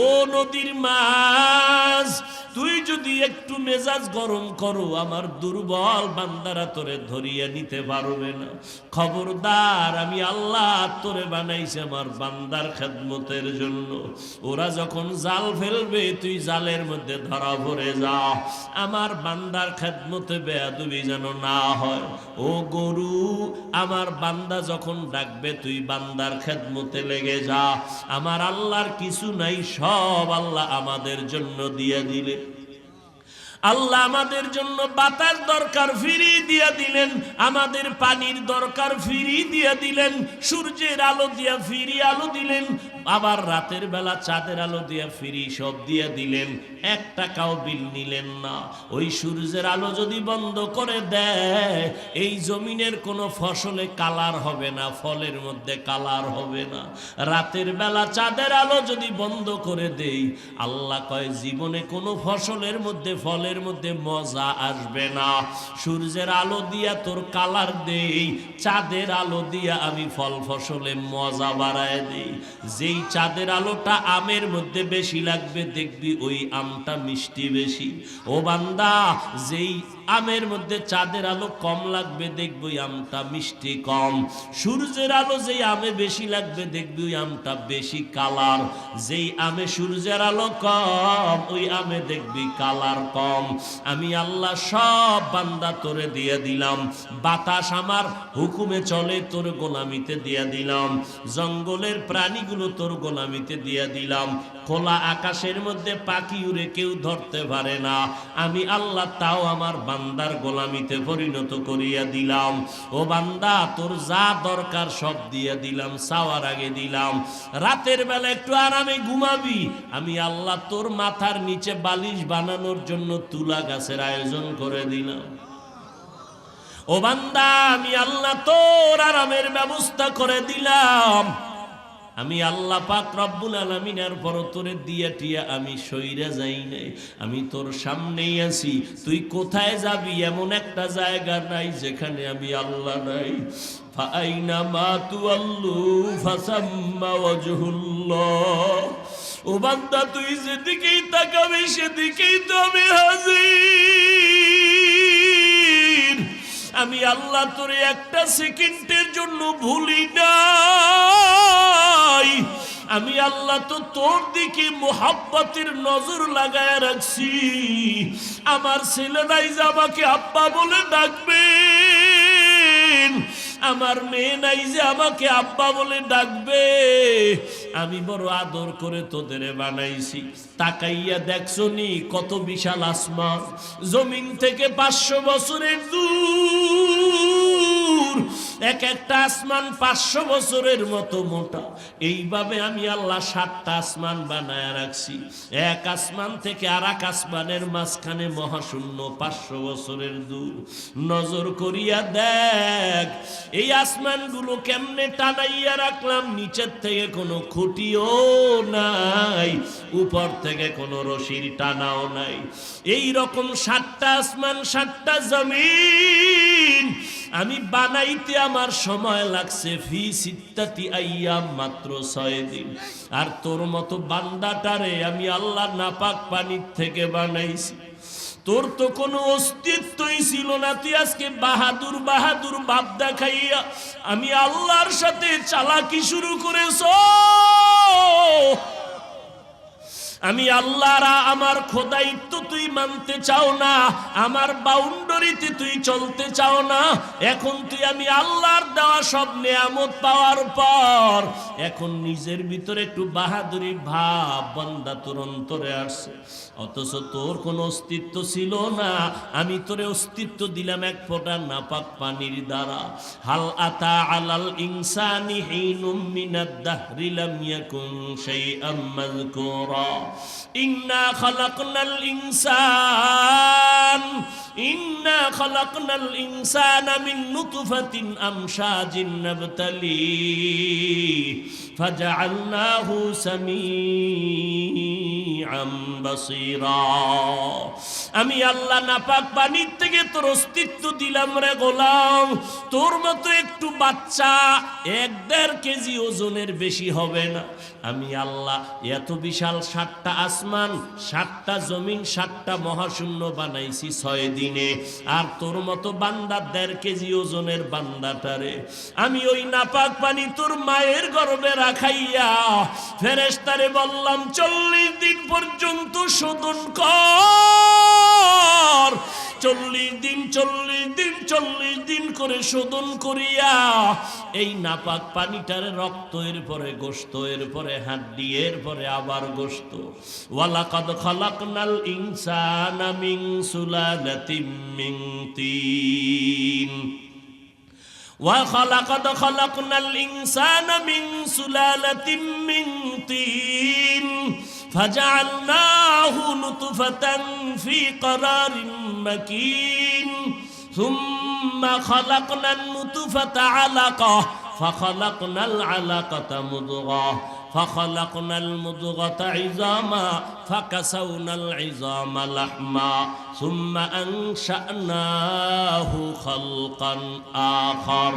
ও নদীর মাছ তুই যদি একটু মেজাজ গরম করো, আমার দুর্বল বান্দারা তোরে ধরিয়ে নিতে পারবে না। খবরদার, আমি আল্লাহ তোরে বানাইছি আমার বান্দার খেদমতের জন্য। ওরা যখন জাল ফেলবে তুই জালের মধ্যে ধরা পড়ে যা, আমার বান্দার খেদমতে বেয়াদবি যেন না হয়। ও গরু, আমার বান্দা যখন ডাকবে তুই বান্দার খেদমতে লেগে যা। আমার আল্লাহর কিছু নাই, সব আল্লাহ আমাদের জন্য দিয়ে দিলে। আল্লাহ আমাদের জন্য বাতাস দরকার ফিরিয়ে দিয়ে দিলেন, আমাদের পানির দরকার ফিরিয়ে দিয়ে দিলেন, সূর্যের আলো দিয়া ফিরি আলো দিলেন, আবার রাতের বেলা চাঁদের আলো দিয়া ফিরি সব দিয়ে দিলেন। 1 টাকাও বিল নিলেন না। ওই সূর্যের আলো যদি বন্ধ করে দেয়, এই জমিনের কোনো ফসলে কালার হবে না, ফলের মধ্যে কালার হবে না। রাতের বেলা চাঁদের আলো যদি বন্ধ করে দেই, আল্লাহ কয় জীবনে কোনো ফসলের মধ্যে ফলের মধ্যে মজা আসবে না। সূর্যের আলো দিয়া তোর কালার দেই, চাঁদের আলো দিয়া আমি ফল ফসলে মজা বাড়ায় দেই। যেই চাঁদের আলোটা আমের মধ্যে বেশি লাগবে, দেখবি ওই আমটা মিষ্টি বেশি। ও বান্দা, যেই আমের মধ্যে চাঁদের আলো কম লাগবে, দেখবি ওই আমটা মিষ্টি কম। সূর্যের আলো যেই আমে বেশি লাগবে, দেখবি ওই আমটা বেশি কালার। যেই আমে সূর্যের আলো কম, ওই আমে দেখবি কালার কম। আমি আল্লাহ সব বান্দা তোরে দিয়ে দিলাম। বাতাস আমার হুকুমে চলে, তোর গোলামিতে দিয়ে দিলাম। জঙ্গলের প্রাণীগুলো তোর গোলামিতে দিয়ে দিলাম। খোলা আকাশের মধ্যে পাখি উড়ে কেউ ধরতে পারে না, আমি আল্লাহ তাও আমার বান্দার গোলামিতে পরিণত করিয়া দিলাম। ও বান্দা, তোর যা দরকার সব দিয়ে দিলাম, চাওয়ার আগে দিলাম। রাতের বেলা একটু আরামে ঘুমাবি, আমি আল্লাহ তোর মাথার নিচে বালিশ বানানোর জন্য তুলা গাছের আয়োজন করে দিলাম। ও বান্দা, আমি আল্লাহ তোর আরামের ব্যবস্থা করে দিলাম। আমি আল্লাহ পাক রব্বুল আলামিনের পর তোরে দিয়া টিয়া আমি সইরা যাই নাই, আমি তোর সামনেই আছি। তুই কোথায় যাবি এমন একটা জায়গা নাই যেখানে আমি আল্লাহ নাই। ফাআইনা মা তুআল্লু ফাসাম্মা ওয়াজহুল্লাহ। ও বান্দা, তুই যেদিকেই তাকাবি সেদিকেই তো আমি হাজির। আমি আল্লাহ তোরে একটা সেকেন্ডের জন্য ভুলি নাই। আমি আল্লাহ তো তোর দিকে মোহাব্বতের নজর লাগায় রাখছি। আমার ছেলে নাই যে আমাকে আব্বা বলে ডাকবেন, আমার মেয়ে নাই যে আমাকে আব্বা বলে ডাকবে। আমি বড় আদর করে তোদের বানাইছি। তাকাইয়া দেখছো নি কত বিশাল আসমান, জমিন থেকে 500 বছরের দূর। এক একটা আসমান 500 বছরের মতো মোটা। এইভাবে আমি আল্লাহ 7টা আসমান বানায় রাখছি। এক আসমান থেকে আর এক আসমানের মাঝখানে মহাশূন্য 500 বছরের দূর। নজর করিয়া দেখ এই আসমানগুলো কেমনে টানাইয়া রাখলাম। নিচের থেকে কোনো খুঁটিও নাই, উপর থেকে কোনো রশির টানাও নাই। এই রকম 7টা আসমান 7টা জমিন আমি বানাইতে আমার সময় লাগছে ফি সিত্তাতি আইয়াম, মাত্র 6 দিন। আর তোর মতো বান্দাটারে আমি আল্লাহ নাপাক পানির থেকে বানাইছি। তোর তো কোনো অস্তিত্বই ছিল না, তুই আজকে বাহাদুর বাহাদুর ভাব দেখাইয়া আমি আল্লাহর সাথে চালাকি শুরু করেছ। আমি আল্লাহরা আমার খোদাইত্ব তুই মানতে চাও না, আমার বাউন্ডারিতে তুই চলতে চাও না। এখন তুই আমি আল্লাহর দেওয়া সব নেয়ামত পাওয়ার পর এখন নিজের ভিতরে একটু বাহাদুরি ভাব বান্দা তোর অন্তরে আসছে। অথচ তোর কোনো অস্তিত্ব ছিল না, আমি তোরে অস্তিত্ব দিলাম এক ফোঁটা নাপাক পানির দ্বারা। হাল আতা আলাল ইনসানি হিনুম মিনাদ দাহরি লাম ইয়াকুন শাইআম মাযকুরা। ইন্না খালাকনাল ইনসানা মিন নুতফাতিন আমশাজিন নাবতালি ফাজআলনাহু সামিআম বাসীরা। আমি আল্লাহ নাপাক পানির থেকে তোর অস্তিত্ব দিলাম রে গোলাম। তোর মতো একটু বাচ্চা 1-1.5 কেজি ওজনের বেশি হবে না। আমি আল্লাহ এত বিশাল 7টা আসমান 7টা জমিন 7টা মহাশূন্য বানাইছি 6 দিনে। আর তোর মতো বান্দা 1.5 কেজি ওজনের বান্দাটারে আমি ওই নাপাক পানি তোর মায়ের গর্ভে রাখাইয়া ফেরেশতারে বললাম 40 দিন পর্যন্ত শোধন কর। 40 দিন করে শোধন করিয়া এই নাপাক পানিটার রক্ত, এর পরে গোশত, এর পরে হাড্ডি, এর পরে আবার গোশত। ওয়ালাকাদ খালাকনাল ইনসানা মিন সুলালাতিম মিন তিন। وَلَقَدْ خَلَقْنَا الْإِنسَانَ مِنْ سُلَالَةٍ مِنْ طِينٍ فَجَعَلْنَاهُ نُطْفَةً فِي قَرَارٍ مَكِينٍ ثُمَّ خَلَقْنَا النُّطْفَةَ عَلَقَةً فَخَلَقْنَا الْعَلَقَةَ مُضْغَةً فخلقنا المضغة عظاما فكسونا العظام لحما ثم أنشأناه خلقا آخر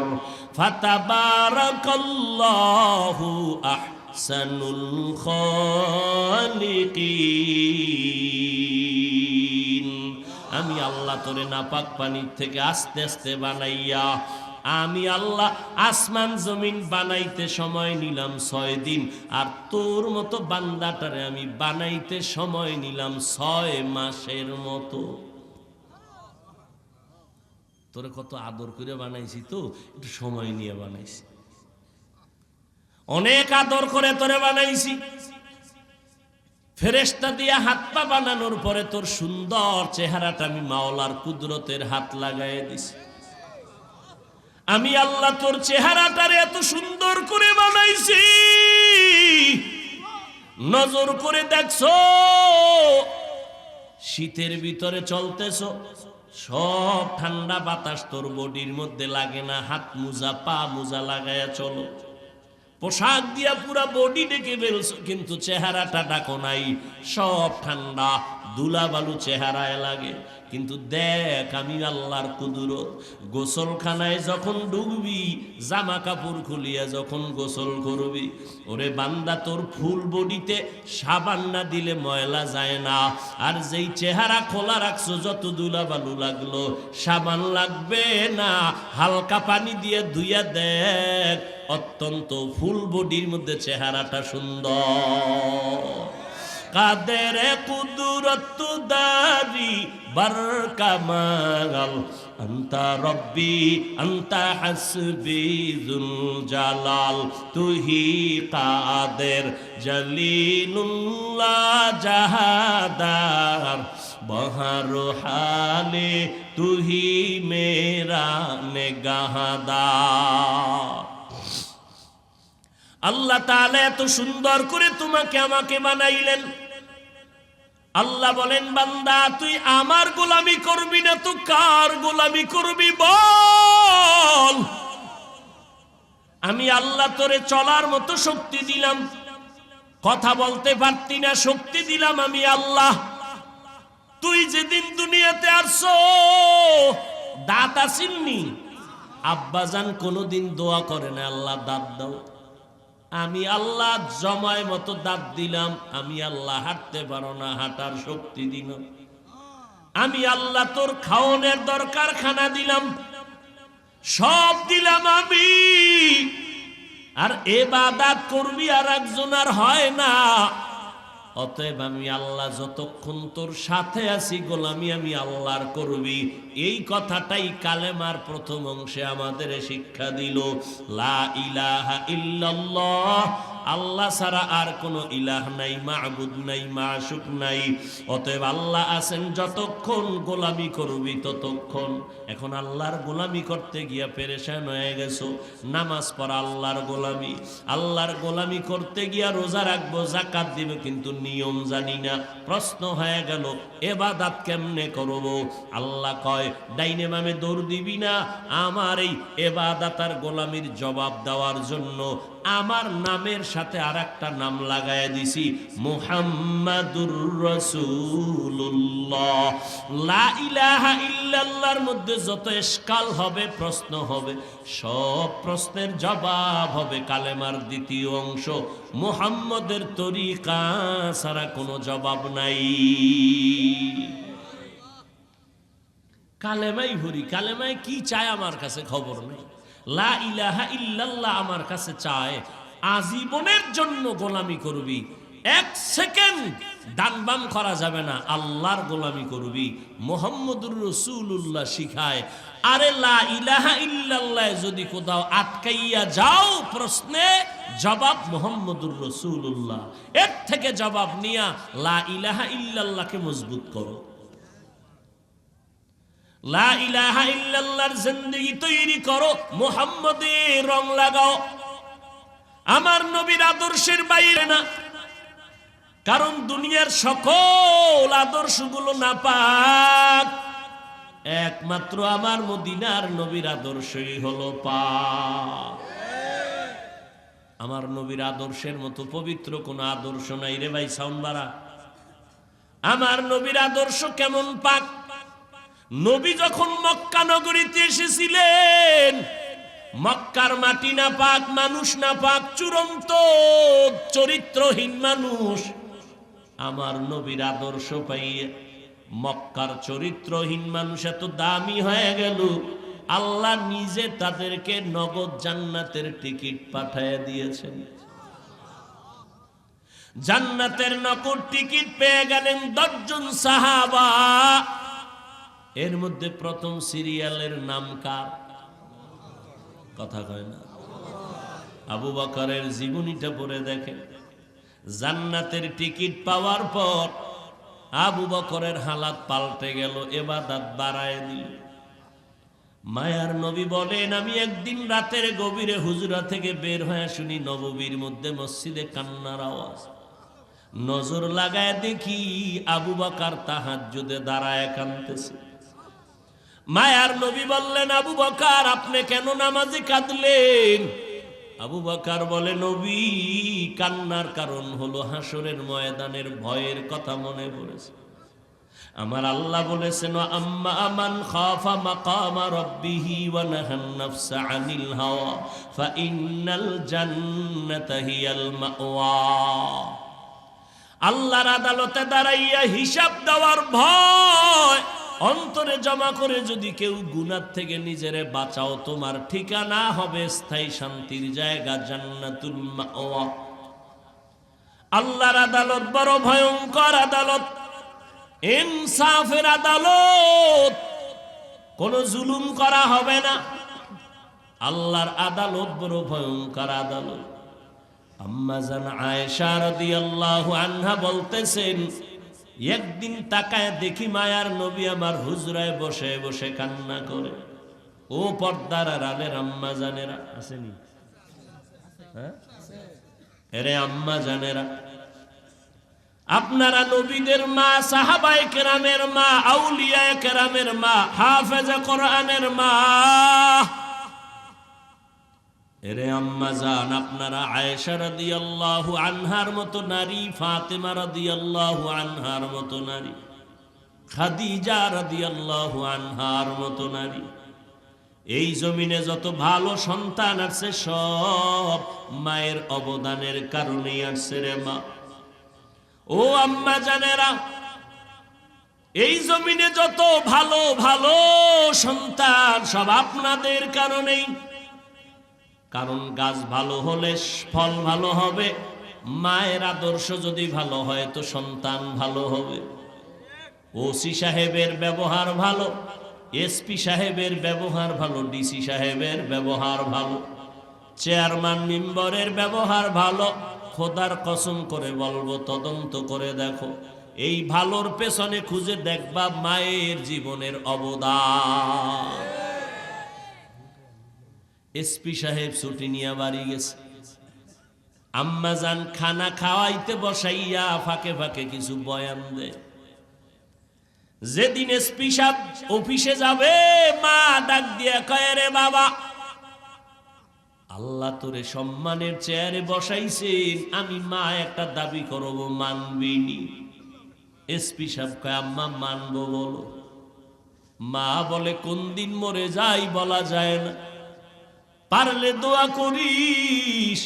فتبارك الله أحسن الخالقين। আমি আল্লাহ তোরে নাপাক পানির থেকে আস্তে আস্তে বানাইয়া আমি আল্লাহ আসমান জমিন বানাইতে সময় নিলাম 6 দিন, আর তোর মতো বান্দাটারে আমি বানাইতে সময় নিলাম 6 মাসের মতো। তোরে কত আদর করে বানাইছি, তো একটু সময় নিয়ে বানাইছি, অনেক আদর করে তোরে বানাইছি। ফেরেশতা দিয়ে হাত পা বানানোর পরে তোর সুন্দর চেহারাটা আমি মাওলার কুদরতের হাত লাগাই দিছি। আমি আল্লাহ তোর চেহারাটারে এত সুন্দর করে বানাইছি, নজর করে দেখছো শীতের ভিতরে চলতেছো, সব ঠান্ডা বাতাস তোর বডির মধ্যে লাগে না, হাত মোজা পা মোজা লাগায়া চলো, পোশাক দিয়া পুরা বডি ডেকে ফেলছো, কিন্তু চেহারাটা ডাকো নাই, সব ঠান্ডা ধুলাবালু চেহারায় লাগে। কিন্তু দেখ আমি আল্লাহর কুদরত, গোসলখানায় যখন ঢুকবি, জামা কাপড় খুলিয়া যখন গোসল করবি, ওরে বান্দা তোর ফুল বডিতে সাবান না দিলে ময়লা যায় না, আর যেই চেহারা খোলা রাখছো যত ধুলাবালু লাগলো সাবান লাগবে না, হালকা পানি দিয়ে ধুইয়া দেখ, অত্যন্ত ফুল বডির মধ্যে চেহারাটা সুন্দর। কাদের কুদরত দারি বরকামাল আন্তা রব্বি আন্তা হাসবি যুল জালাল, তুহি কাদের জলিলুল্লাহ জাহাদার, বহর হালে তুহি মেরা নেগাহদার। আল্লাহ তাআলা এত সুন্দর করে তোমাকে আমাকে বানাইলেন। আল্লাহ বলেন, বান্দা তুই আমার গোলামি করবি না তো কার গোলামি করবি বল। আমি আল্লাহ তোরে চলার মতো শক্তি দিলাম, কথা বলতে পারতি না শক্তি দিলাম আমি আল্লাহ। তুই যেদিন দুনিয়াতে আসছো দাঁত আসেননি, আব্বাজান কোনোদিন দোয়া করে না আল্লাহ দাঁত দাও, আমি আল্লাহ জমায় মতো দাঁত দিলাম। আমি আল্লাহ হাঁটতে পারো না, হাঁটার শক্তি দিলাম। আমি আল্লাহ তোর খাওয়ানোর দরকার খানা দিলাম, সব দিলাম আমি। আর ইবাদত করবি আর একজন আর হয় না। অতএব আমি আল্লাহ যতক্ষণ তোর সাথে আছি গোলামি আমি আল্লাহর করবি। এই কথাটাই কালেমার প্রথম অংশে আমাদের শিক্ষা দিল, লা ইলাহা ইল্লাল্লাহ, আল্লাহ ছাড়া আর কোনো ইলাহ নাই, মাবুদ নাই, মাশুক নাই। অতএব আল্লাহ আছেন যতক্ষণ গোলামি করবি ততক্ষণ। এখন আল্লাহর গোলামি করতে গিয়া পেরেশান হয়ে গেছো, নামাজ পড়া আল্লাহর গোলামি, আল্লাহর গোলামি করতে গিয়া রোজা রাখবো যাকাত দিব কিন্তু নিয়ম জানি না। প্রশ্ন হয়ে গেল ইবাদত কেমনে করব? আল্লাহ কয় ডাইনে বামে দৌড় দিবি না, আমার এই ইবাদত আর গোলামির জবাব দেওয়ার জন্য আমার নামের সাথে আরেকটা নাম লাগায় দিছি, মুহাম্মাদুর রাসূলুল্লাহ। লা ইলাহা ইল্লাল্লাহর মধ্যে যত ইশকাল হবে, প্রশ্ন হবে, সব প্রশ্নের জবাব হবে কালেমার দ্বিতীয় অংশ, মুহাম্মদের তরিকা ছাড়া কোনো জবাব নাই। কালেমাই ভরি, কালেমায় কি চায় আমার কাছে খবর নেই। লা ইলাহা ইল্লাল্লাহ আমার কাছে চায় আজীবনের জন্য গোলামি করবি, এক সেকেন্ড ডান বাম করা যাবে না, আল্লাহর গোলামি করবি। মুহাম্মদুর রাসূলুল্লাহ শিখায়। আরে লা ইলাহা ইল্লাল্লাহ যদি কোথাও আটকাইয়া যাও প্রশ্নে, জবাব মুহাম্মদুর রাসূলুল্লাহ। এর থেকে জবাব নিয়া লা ইলাহা ইল্লাল্লাহকে মজবুত করো। লা ইলাহা ইল্লাল্লাহর জিন্দেগি তৈরি করো, মুহাম্মদের রং লাগাও, আমার নবীর আদর্শের বাইরে না। কারণ দুনিয়ার সকল আদর্শগুলো নাপাক, একমাত্র আমার মদিনার নবীর আদর্শই হলো পাক। আমার নবীর আদর্শের মতো পবিত্র কোন আদর্শ নাই রে ভাই। সাউন্ড বাড়া। আমার নবীর আদর্শ কেমন পাক। নবী যখন মক্কা নগরীতে এসেছিলেন, মক্কার মাটি না পাক, মানুষ না পাক, চূড়ান্ত চরিত্রহীন মানুষ। আমার নবীর আদর্শ পাইয়ে মক্কার চরিত্রহীন মানুষ এত দামি হয়ে গেল, আল্লাহ নিজে তাদেরকে নগদ জান্নাতের টিকিট পাঠিয়ে দিয়েছেন। জান্নাতের নগদ টিকিট পেয়ে গেলেন 10 জন সাহাবা। এর মধ্যে প্রথম সিরিয়ালের নাম কার? কথা কয় না। আবু বকরের জীবনীটা পড়ে দেখেন। জান্নাতের টিকিট পাওয়ার পর আবু বকরের হালাত পাল্টে গেল, ইবাদত বাড়ায় দিল। মায়ার নবী বলেন, আমি একদিন রাতের গভীরে হুজরা থেকে বের হয়ে শুনি নববীর মধ্যে মসজিদে কান্নার আওয়াজ। নজর লাগায় দেখি আবু বকর তাহাজ্জুদে দাঁড়ায় কাঁদতেছে। মায়ার নবী বললেন, আবু বকর আপনি কেন নামাজে কাঁদলেন? আবু বকর বলে, নবী কান্নার কারণ হলো হাসরের ময়দানের ভয়ের কথা মনে পড়েছে। আমার আল্লাহ বলেছেন, আম্মা মান খাফা মাকামা রাব্বিহি ওয়া নাহান নাফসা আনিল হাওয়া ফাইন্নাল জান্নাতা হিয়াল মাওয়া। আল্লাহর আদালতে দাঁড়াইয়া হিসাব দেওয়ার ভয় অন্তরে জমা করে যদি কেউ গুনাহ থেকে নিজেরে বাঁচাও, তোমার ঠিকানা হবে স্থায়ী শান্তির জায়গা, জান্নাতুল মাওয়া। আল্লাহর আদালত বড় ভয়ঙ্কর আদালত, ইনসাফের আদালত। কোন জুলুম করা হবে না। আল্লাহর আদালত বড় ভয়ঙ্কর আদালত। আম্মা জান আয়েশা রাদিয়াল্লাহু আনহা বলতেছেন, একদিন তাকায় দেখি মায়ার নবী আমার হুজরায় বসে বসে কান্না করে। ও পর্দার আড়ালের আম্মা জানেরা আসেনি? হ্যাঁ, এরে আম্মা জানেরা, আপনারা নবীদের মা, সাহাবায়ে কেরামের মা, আউলিয়ায়ে কেরামের মা, হাফেজে কোরআনের মা। এরে আম্মা জান, আপনারা আয়েশা রাদিয়াল্লাহু আনহার মতো নারী, ফাতেমা রাদিয়াল্লাহু আনহার মতো নারী, খাদিজা রাদিয়াল্লাহু আনহার মতো নারী। এই জমিনে যত ভালো সন্তান আছে সব মায়ের অবদানের কারণেই আসছে রে মা। ও আম্মা জানেরা, এই জমিনে যত ভালো ভালো সন্তান সব আপনাদের কারণেই। কারণ গাছ ভালো হলে ফল ভালো হবে, মায়ের আদর্শ যদি ভালো হয় তো সন্তান ভালো হবে। ওসি সাহেবের ব্যবহার ভালো, এসপি সাহেবের ব্যবহার ভালো, ডিসি সাহেবের ব্যবহার ভালো, চেয়ারম্যান মেম্বারের ব্যবহার ভালো। খোদার কসম করে বলবো, তদন্ত করে দেখো, এই ভালোর পেছনে খুঁজে দেখবা মায়ের জীবনের অবদান। এসপি সাহেব ছুটি নিয়ে বাড়ি গেছে, আম্মা জান খানা খাওয়াইতে বসাইয়া ফাঁকে ফাঁকে কিছু বয়ান দেয়। যেদিন এসপি সাহেব অফিসে যাবে, মা ডাক দিয়া কয়, রে বাবা, আল্লাহ তোরে সম্মানের চেয়ারে বসাইছেন, আমি মা একটা দাবি করব, মানবিনি? এসপি সাহেব কয়, আম্মা মানবো বলো। মা বলে, কোন দিন মরে যাই বলা যায় না, পারলে দোয়া করিস।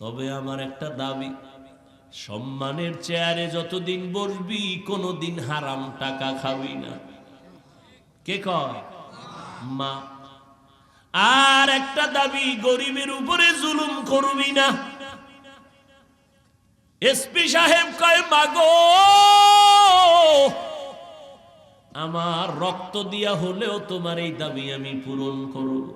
তবে আমার একটা দাবি, সম্মানের চেয়ারে যতদিন বসবি কোনদিন হারাম টাকা খাবি না। কে কয়? মা। আর একটা দাবি, গরিবের উপরে জুলুম করবি না। এসপি সাহেব কয়, মাগো, আমার রক্ত দিয়া হলেও তোমার এই দাবি আমি পূরণ করব।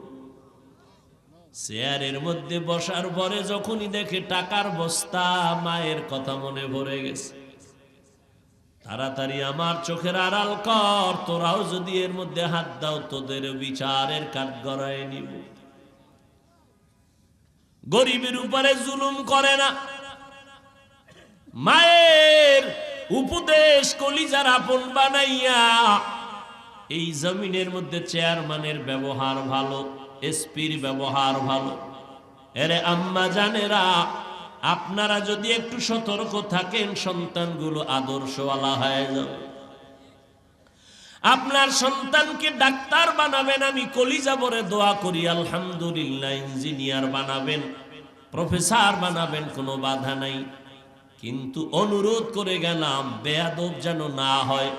চেয়ারের মধ্যে বসার পরে যখনই দেখে টাকার বস্তা, মায়ের কথা মনে ভরে গেছে। তাড়াতাড়ি আমার চোখের আড়াল কর, তোরাও যদি এর মধ্যে হাত দাও তোদের বিচারের কাঠ গড়ায় নিব। গরিবের উপরে জুলুম করে না। মায়ের উপদেশ কলিজার আপন বানাইয়া এই জমিনের মধ্যে চেয়ারম্যানের ব্যবহার ভালো, এসপির ব্যবহার ভালো। এরে আম্মা জানেরা, আপনারা যদি একটু সতর্ক থাকেন, সন্তানগুলো আদর্শওয়ালা হয়ে যাবে। আপনার সন্তানকে ডাক্তার বানাবেন, আমি কলিজা ভরে দোয়া করি, আলহামদুলিল্লাহ। ইঞ্জিনিয়ার বানাবেন, প্রফেসর বানাবেন, কোনো বাধা নাই। কিন্তু অনুরোধ করে গেলাম বেয়াদব যেন না হয়,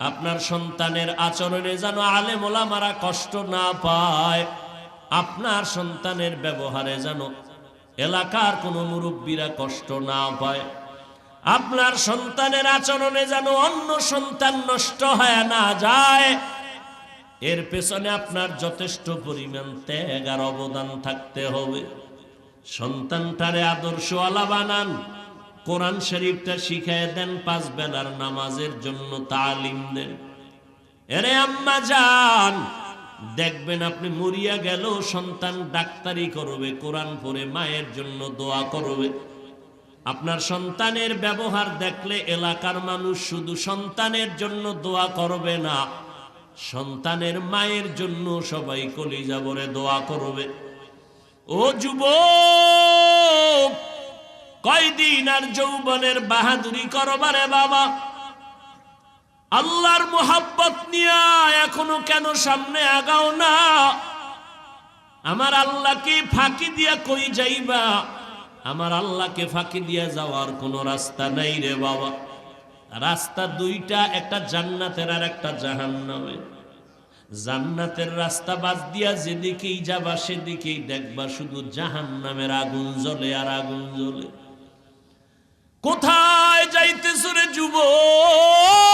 আপনার সন্তানের আচরণে যেন আলেম ওলামারা কষ্ট না পায়, আপনার সন্তানের ব্যবহারে যেন এলাকার কোনো মুরব্বীরা কষ্ট না পায়, আপনার সন্তানের আচরণে যেন অন্য সন্তান নষ্ট হয়ে না যায়, এর পেছনে আপনার যথেষ্ট পরিমাণ ত্যাগ আর অবদান থাকতে হবে। সন্তানটারে আদর্শওয়ালা বানান, কোরআন শরীফটা শিখায় দেন, 5 বেলার নামাজের জন্য তালিম দেন। এরে আম্মা জান, দেখবেন আপনি মরিয়া গেল সন্তান ডাক্তারি করবে, কোরআন পড়ে মায়ের জন্য দোয়া করবে। আপনার সন্তানের ব্যবহার দেখলে এলাকার মানুষ শুধু সন্তানের জন্য দোয়া করবে না, সন্তানের মায়ের জন্য সবাই কলিজা ভরে দোয়া করবে। ও যুবক, কয়দিন আর যৌবনের বাহাদুরি করবারে বাবা? আল্লাহর মোহাব্বত নিয়া এখনো কেন সামনে আগাও না? আমার আল্লাহকে ফাঁকি দিয়া কই যাইবা? আমার আল্লাহকে ফাঁকি দিয়া যাওয়ার কোনো রাস্তা নাই রে বাবা। রাস্তা দুইটা, একটা জান্নাতের আর একটা জাহান্নামের। জান্নাতের রাস্তা বাদ দিয়া যেদিকেই যাবা সেদিকেই দেখবা শুধু জাহান্নামের আগুন জ্বলে আর আগুন জ্বলে। কোথায় যাইতেছ রে যুবক?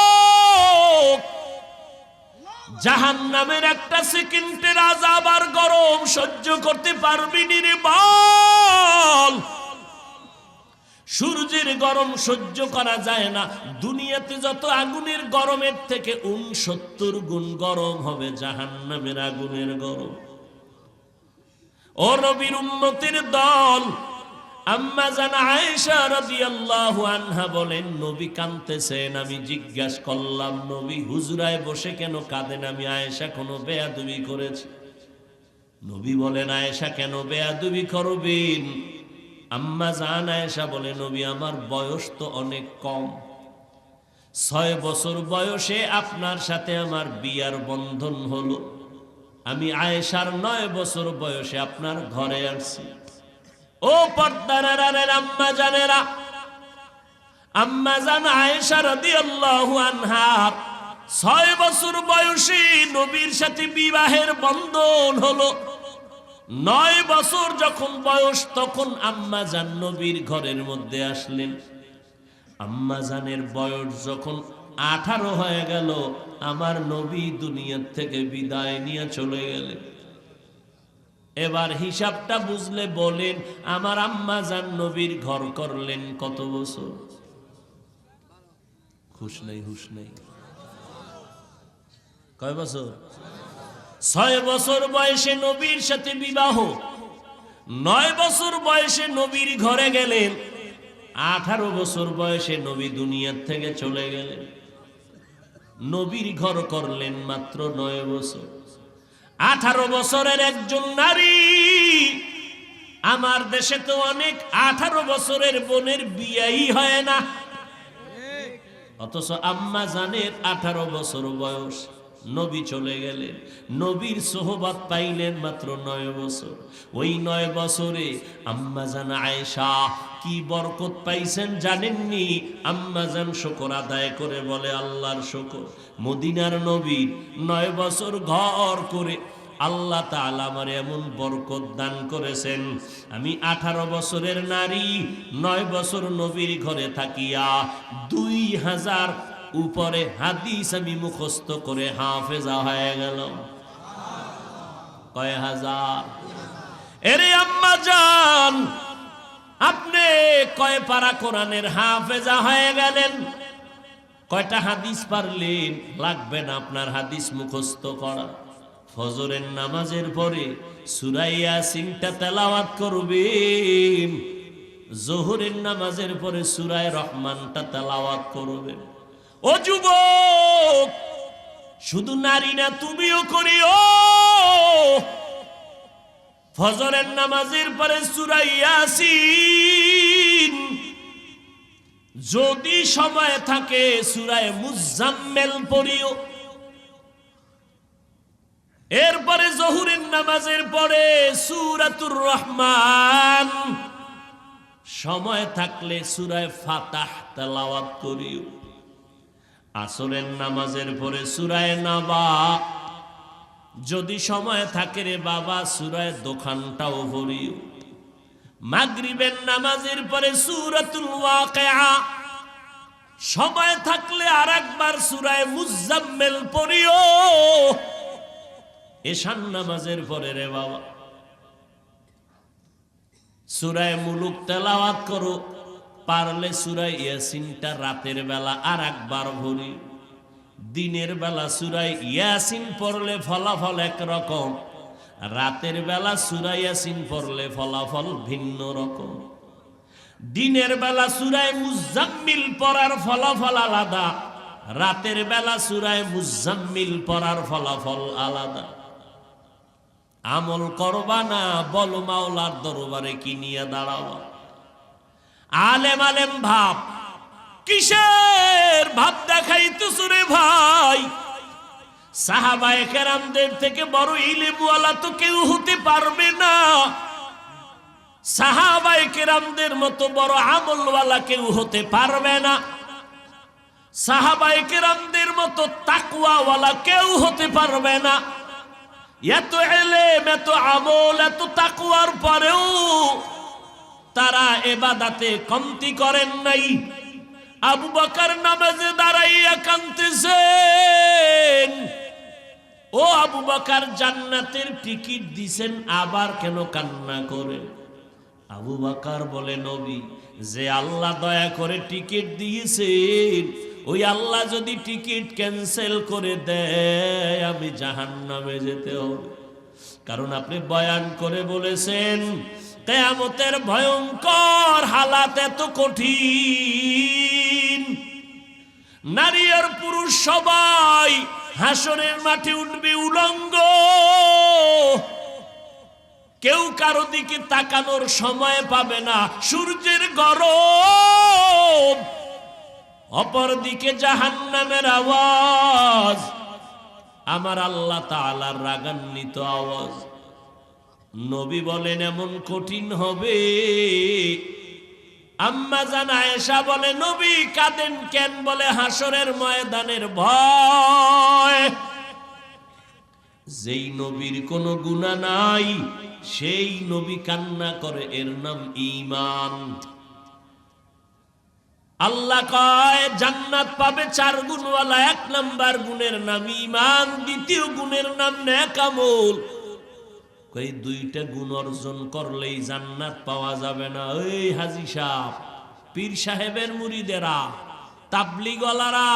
জাহান্নামের একটা সেকেন্ডের আযাব আর গরম সহ্য করতে পারবি নি রে বল? সূর্যের গরম সহ্য করা যায় না। দুনিয়াতে যত আগুনের গরমের থেকে 69 গুণ গরম হবে জাহান্নামের আগুনের গরম। ও নবীর উম্মতের দল, আম্মা জান আয়েশা রাদিয়াল্লাহু আনহা বলেন, নবী কাঁদতেছেন। আমি জিজ্ঞাসা করলাম, নবী হুজরায় বসে কেন কাঁদেন? আমি আয়েশা কোনো বেয়াদবি করেছি? নবী বলেন, আয়েশা কেন বেয়াদবি করবেন? আম্মা জান আয়েশা বলে, নবী আমার বয়স তো অনেক কম, 6 বছর বয়সে আপনার সাথে আমার বিয়ার বন্ধন হলো। আমি আয়েশার 9 বছর বয়সে আপনার ঘরে আসছি। ও পর্দার আড়ালের আম্মা জানেরা, আম্মা জান আয়েশা রাদিয়াল্লাহু আনহা 6 বছর বয়সে নবীর সাথে বিবাহের বন্ধন হলো। 9 বছর যখন বয়স তখন আম্মা জান নবীর ঘরের মধ্যে আসলেন। আম্মা জানের বয়স যখন 18 হয়ে গেল, আমার নবী দুনিয়ার থেকে বিদায় নিয়ে চলে গেলেন। এবার হিসাবটা বুঝলে বলেন, আমার আম্মা জান নবীর ঘর করলেন কত বছর? হুশ নেই, হুশ নেই। কয় বছর? 6 বছর বয়সে নবীর সাথে বিবাহ, 9 বছর বয়সে নবীর ঘরে গেলেন, 18 বছর বয়সে নবী দুনিয়ার থেকে চলে গেলেন। নবীর ঘর করলেন মাত্র 9 বছর। 18 বছরের একজন নারী, আমার দেশে তো অনেক 18 বছরের বোনের বিয়েই হয় না, অথচ আম্মা জানের 18 বছর বয়স। নবী চলে গেলেন, নবীর সোহবত পাইলেন মাত্র 9 বছর। ওই 9 বছরে আম্মা জান আয়েশা কি বরকত পাইছেন জানেননি? আম্মা জান শুকর আদায় করে বলে, আল্লাহর শুকর, মদিনার নবী 9 বছর ঘর করে আল্লাহ তাআলা আমার এমন বরকত দান করেছেন। আমি 18 বছরের নারী 9 বছর নবীর ঘরে থাকিয়া 2000 উপরে হাদিস আমি মুখস্থ করে হাফেজা হয়ে গেল। কয় হাজার? এরে আম্মা জান, আপনি কয় পারা কোরআনের হাফেজা হয়ে গেলেন? কয়টা হাদিস পারলেন? লাগবে না আপনার হাদিস মুখস্থ করা। ফজরের নামাজের পরে সূরা ইয়াসিনটা তেলাওয়াত করবেন, যোহরের নামাজের পরে সূরা রহমানটা তেলাওয়াত করবেন। ও যুবক, শুধু নারী না, তুমিও করিও। ফজরের নামাজের পরে সূরা ইয়াসিন, যদি সময় থাকে সূরা মুজাম্মিল পড়িও। এরপরে যোহরের নামাজের পরে সূরাতুর রহমান, সময় থাকলে সূরা ফাতাহ তেলাওয়াত করিও। আসরের নামাজের পরে সূরা নাবা, যদি সময় থাকে রে বাবা সূরা দোকানটাও পড়িও। মাগরিবের নামাজের পরে সূরাতুল ওয়াকিয়া, সময় থাকলে আরেকবার সূরা মুজাম্মিল পড়িও। এশার নামাজের পরে রে বাবা সূরা মুলুক তেলাওয়াত করো। পারলে সূরা ইয়াসিনটা রাতের বেলা আরেকবার পড়ি। দিনের বেলা সূরা ইয়াসিন পড়লে ফলাফল একরকম, রাতের বেলা সূরা ইয়াসিন পড়লে ফলাফল ভিন্ন রকম। দিনের বেলা সূরা মুজাম্মিল পড়ার ফলাফল আলাদা, রাতের বেলা সূরা মুজাম্মিল পড়ার ফলাফল আলাদা। আমল করবা না, বলো মাওলার দরবারে কি নিয়ে দাঁড়াবা? আলেম আলেম ভাব, কিসের ভাব দেখাইতেছ রে ভাই? সাহাবায়ে কেরামদের থেকে বড় ইলমওয়ালা তো কেউ হতে পারবে না, সাহাবায়ে কেরামদের মতো বড় আমলওয়ালা কেউ হতে পারবে না, সাহাবায়ে কেরামদের মতো তাকওয়াওয়ালা কেউ হতে পারবে না। এত ইলম, এত আমল, এত তাকওয়ার পরেও তারা ইবাদতে কমতি করেন নাই। আবু বকর নামাজে দাঁড়াইয়া কাঁদতেছেন। ও আবু বকর, জান্নাতের টিকিট দিছেন, আবার কেন কান্না করে? আবু বকর বলে, নবী, যে আল্লাহ দয়া করে টিকিট দিয়েছেন, ওই আল্লাহ যদি টিকিট ক্যান্সেল করে দেয় আমি জাহান্নামে যেতে হবে। কারণ আপনি বয়ান করে বলেছেন কিয়ামতের ভয়ঙ্কর হালাত এত কঠিন, নারী আর পুরুষ সবাই হাসরের মাঠে উঠবে উলঙ্গ, কেউ কারো দিকে তাকানোর সময় পাবে না, সূর্যের গরম, অপরদিকে জাহান্নামের আওয়াজ, আমার আল্লাহ তাআলার রাগান্বিত আওয়াজ। নবী বলেন এমন কঠিন হবে। আম্মা জান আয়েশা বলে, নবী কাঁদেন কেন? বলে হাসরের ময়দানের ভয়। যেই নবীর কোনো গুনাহ নাই সেই নবী কান্না করে, এর নাম ঈমান। আল্লাহ কয় জান্নাত পাবে 4 গুণওয়ালা। 1 নাম্বার গুণের নাম ঈমান, দ্বিতীয় গুণের নাম নেক আমল। কই 2টা গুণ অর্জন করলেই জান্নাত পাওয়া যাবে না। এই হাজী সাহেব, পীর সাহেবের মুরিদেরা, তাবলীগওয়ালারা,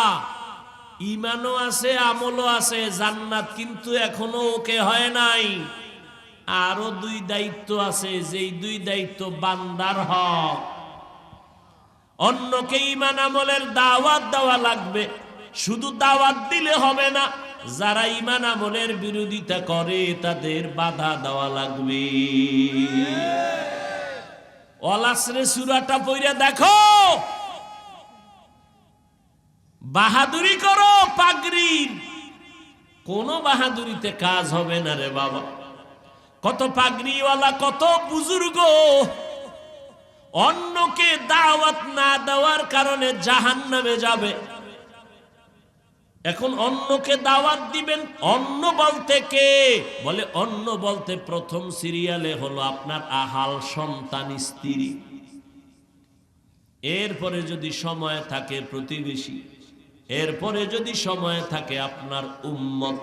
ঈমানও আছে আমলও আছে, জান্নাত কিন্তু এখনো ওকে হয় নাই। আরো 2 দায়িত্ব আছে, যেই 2 দায়িত্ব বান্দার হক। অন্যকে ঈমান আমলের দাওয়াত দেওয়া লাগবে, শুধু দাওয়াত দিলে হবে না, যারা ঈমান আমলের বিরোধিতা করে তাদের বাধা দেওয়া লাগবে। ওয়াল আসরে সূরাটা পড়ে দেখো, বাহাদুরি করো পাগড়ির, কোন বাহাদুরিতে কাজ হবে না রে বাবা। কত পাগড়িওয়ালা, কত বুজুর্গ অন্যকে দাওয়াত না দেওয়ার কারণে জাহান্নামে যাবে। এখন অন্যকে দাওয়াত দিবেন, অন্য বলতে কে? বলে অন্য বলতে প্রথম সিরিয়ালে হলো আপনার আহাল সন্তান স্ত্রী, এরপরে যদি সময় থাকে প্রতিবেশী, এরপরে যদি সময় থাকে আপনার উম্মত।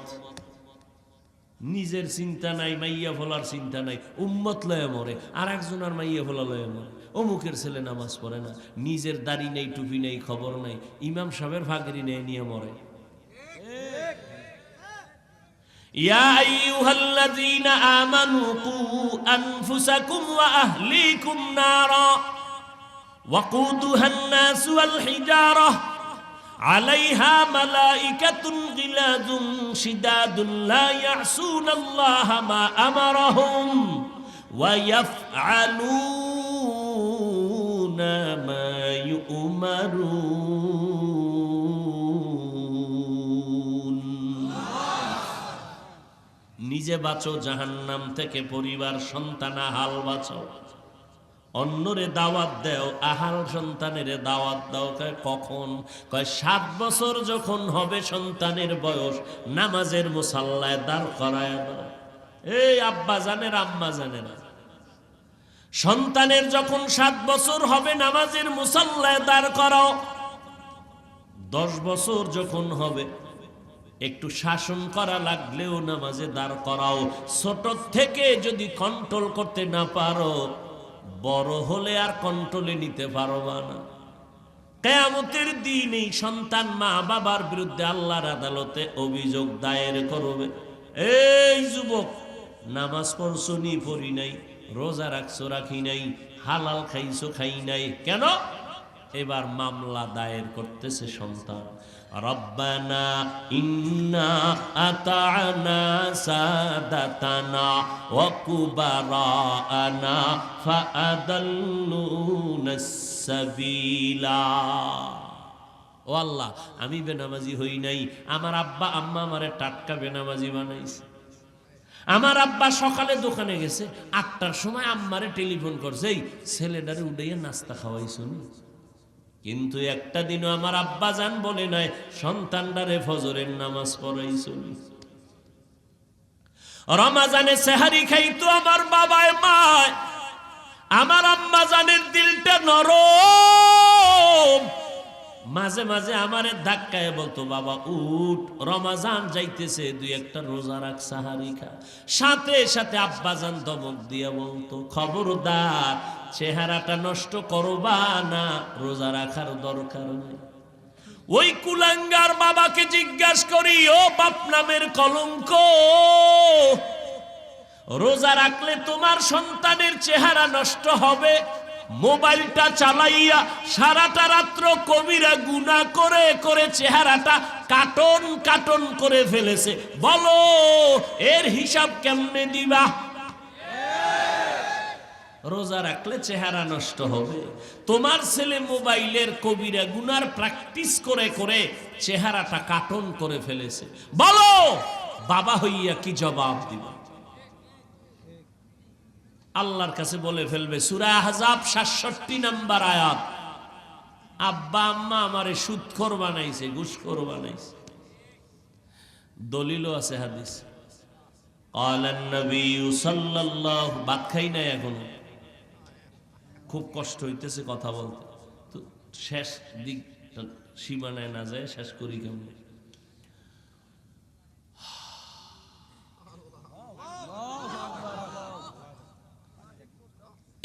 নিজের চিন্তা নাই, মাইয়া ফলার চিন্তা নাই, উম্মত লয়ে মরে, আর একজনের মাইয়া ফলা লয়ে মরে। অমুকের ছেলে নামাজ পড়ে না, নিজের দাড়ি নেই, টুপি নেই, খবর নাই, ইমাম সাহেবের ভাগরি নিয়ে মরে। ইয়া আইয়ুহাল্লাযীনা আমানু কু আনফুসাকুম ওয়া আহলিকুম নারা ওয়াকুদুহান নাস ওয়াল হিজারা আলাইহা মালাইকাতুন গিলাযুন শিদাদুন লা ইয়াসুনাল্লাহা মা আমারাহুম ওয়া ইয়াফআলুনা মা ইউমারুন। নিজে বাঁচো জাহান্নাম থেকে, পরিবার সন্তান হাল বাঁচাও। অন্যরে দাওয়াত দেও, আহাল সন্তানের দাওয়াত দাও। কখন? কয় 7 বছর যখন হবে সন্তানের বয়স, নামাজের মুসাল্লায় দাঁড় করায় দাও। এই আব্বা জানের, আম্মা জানেন, সন্তানের যখন 7 বছর হবে নামাজের মুসাল্লায় দাঁড় করাও। 10 বছর যখন হবে একটু শাসন করা লাগলেও নামাজে দাঁড় করাও। ছোট থেকে যদি কন্ট্রোল করতে না পারো, বড় হলে আর কন্ট্রোলে নিতে পারবা না। কিয়ামতের দিন এই সন্তান মা বাবার বিরুদ্ধে আল্লাহর আদালতে অভিযোগ দায়ের করবে। এই যুবক, নামাজ পড়ছো নি? পড়ি নাই। রোজা রাখছো? রাখি নাই। হালাল খাইছো? খাই নাই। কেন? এবার মামলা দায়ের করতেছে সন্তান। রব্বানা ইন্না আতা'না সাদাতানা ওয়া কুবারানা ফাআদাল্লুনাস সাবিলা। ও আল্লাহ, আমি বেনামাজি হই নাই, আমার আব্বা আম্মা আমারে টাটকা বেনামাজি বানাইছে। আমার আব্বা সকালে দোকানে গেছে, 8টার সময় আম্মারে টেলিফোন করছে, এই ছেলেটারে উঠাইয়া নাস্তা খাওয়াইছো নি? কিন্তু একটা দিনও আমার আব্বা জান বলে নাই সন্তানটারে ফজরের নামাজ পড়াইছো নি? রমাজানে সেহারি খাইতো আমার বাবায় মায়, আমার আম্মা জানের দিলটা নরম। মাঝে মাঝে আমারে ধাক্কায় বলতো, বাবা উঠ, রমাজান যাইতেছে, 2-1টা রোজা রাখ, সাহারি খা। সাথে সাথে আব্বাজান ধমক দিয়ে বলতো, খবরদার, চেহারাটা নষ্ট করবা না, রোজা রাখার দরকার নেই। ওই কুলাঙ্গার বাবাকে জিজ্ঞাসা করি, ও বাপ নামের কলঙ্ক, রোজা রাখলে তোমার সন্তানের চেহারা নষ্ট হবে? মোবাইলটা চালাইয়া সারাটা রাত্র কবিরা গুনাহ করে করে চেহারাটা কাটন কাটন করে ফেলেছে, বলো এর হিসাব কেমনে দিবা? রোজা রাখলে চেহারা নষ্ট হবে? তোমার ছেলে মোবাইলের কবিরা গুনার প্র্যাকটিস করে করে চেহারাটা কাটন করে ফেলেছে, বলো বাবা হইয়া কি জবাব দিবা? আল্লাহর কাছে বলে ফেলবে। সূরা আহজাব 67 নম্বর আয়াত। আব্বা আম্মা আমারে সুদখোর বানাইছে, ঘুষখোর বানাইছে। দলিলও আছে, হাদিস। ক্বালান নবী সাল্লাল্লাহু, ভাত খাই নাই এখনো, খুব কষ্ট হইতেছে কথা বলতে, তো শেষ দিক সীমানায় না যায় শেষ করি কেমন?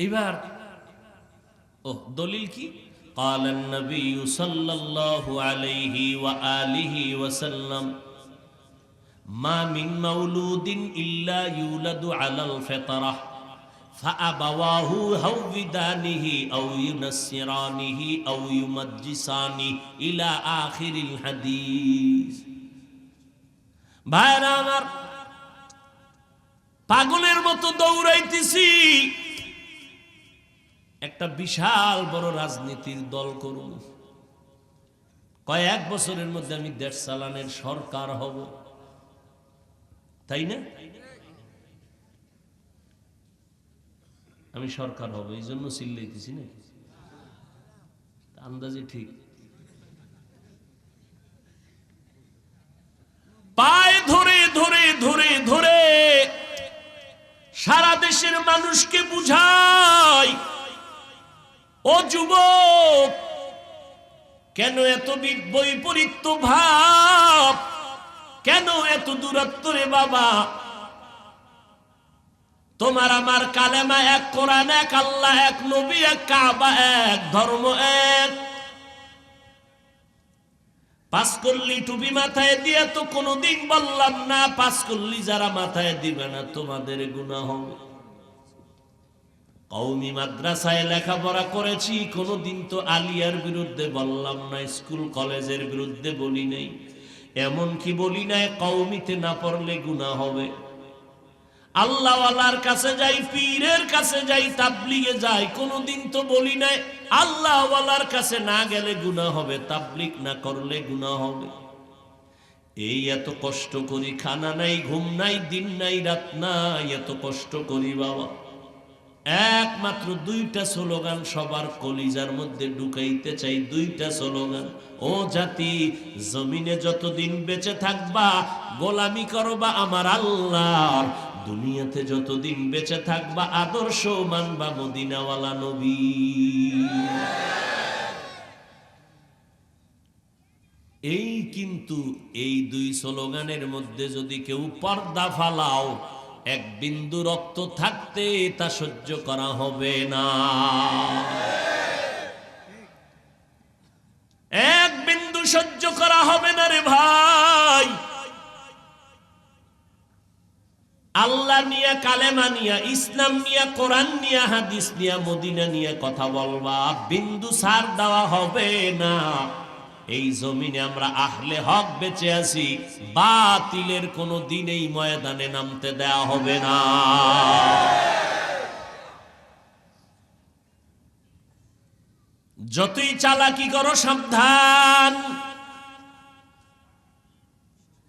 এবার দলিল কি? قال النبي صلى الله عليه وآله وسلم ما من مولود إلا يولد على الفطرة فأبواه يهودانه أو ينصرانه أو يمجسانه إلى آخر الحديث। ভাইরা আমার, পাগলের মতো দৌড়াইতেছি, একটা বিশাল বড় রাজনীতির দল করুন, কয়েক বছরের মধ্যে আমি দেশ চালানের সরকার হব, তাই না? আমি সরকার হব, এই জন্য চিল্লাইতেছি না, আন্দাজে ঠিক। পায়ে ধরে ধরে ধরে ধরে সারা দেশের মানুষকে বুঝাই, ও যুবক, কেন এত বৈপরীত্য ভাব, কেন এত দূরত্ব রে বাবা? তোমার আমার কালেমা এক, কোরআন এক, আল্লাহ এক, নবী এক, কাবা এক, ধর্ম এক। পাঁচকল্লি টুপি মাথায় দিয়ে তো কোনোদিন বললাম না পাঁচকল্লি যারা মাথায় দিবে না তোমাদের গুনাহ হবে। কওমি মাদ্রাসায় লেখাপড়া করেছি, কোনোদিন তো আলিয়ার বিরুদ্ধে বললাম না, স্কুল কলেজের বিরুদ্ধে বলি নাই, এমন কি বলি নাই কওমিতে না পড়লে গুনাহ হবে। আল্লাহওয়ালার কাছে যাই, পীরের কাছে যাই, তাবলিগে যাই, কোনোদিন তো বলি নাই আল্লাহওয়ালার কাছে না গেলে গুনাহ হবে, তাবলিগ না করলে গুনাহ হবে। এই এত কষ্ট করি, খানা নাই, ঘুম নাই, দিন নাই, রাত নাই, এত কষ্ট করি বাবা, একমাত্র দুইটা স্লোগান সবার কলিজার মধ্যে ঢুকাইতে চাই, দুইটা স্লোগান। ও জাতি, জমিনে যতদিন বেঁচে থাকবা গোলামি করবা আমার আল্লাহর, দুনিয়াতে যতদিন বেঁচে থাকবা আদর্শ মানবা মদিনাওয়ালা নবী। এই কিন্তু এই দুই স্লোগানের মধ্যে যদি কেউ পর্দা ফালাও, এক বিন্দু রক্ত থাকতে তা সহ্য করা হবে না। এক বিন্দু সহ্য করা হবে না রে ভাই। আল্লাহ নিয়ে, কালেমা নিয়ে, ইসলাম নিয়ে, কোরআন নিয়ে, হাদিস নিয়ে, মদিনা নিয়ে কথা বলবা, বিন্দু ছাড় দেওয়া হবে না। এই জমিনে আমরা আহলে হক বেঁচে আছি, বাতিলের কোনো দিন এই ময়দানে নামতে দেয়া হবে না। যতই চালাকি করো সাবধান।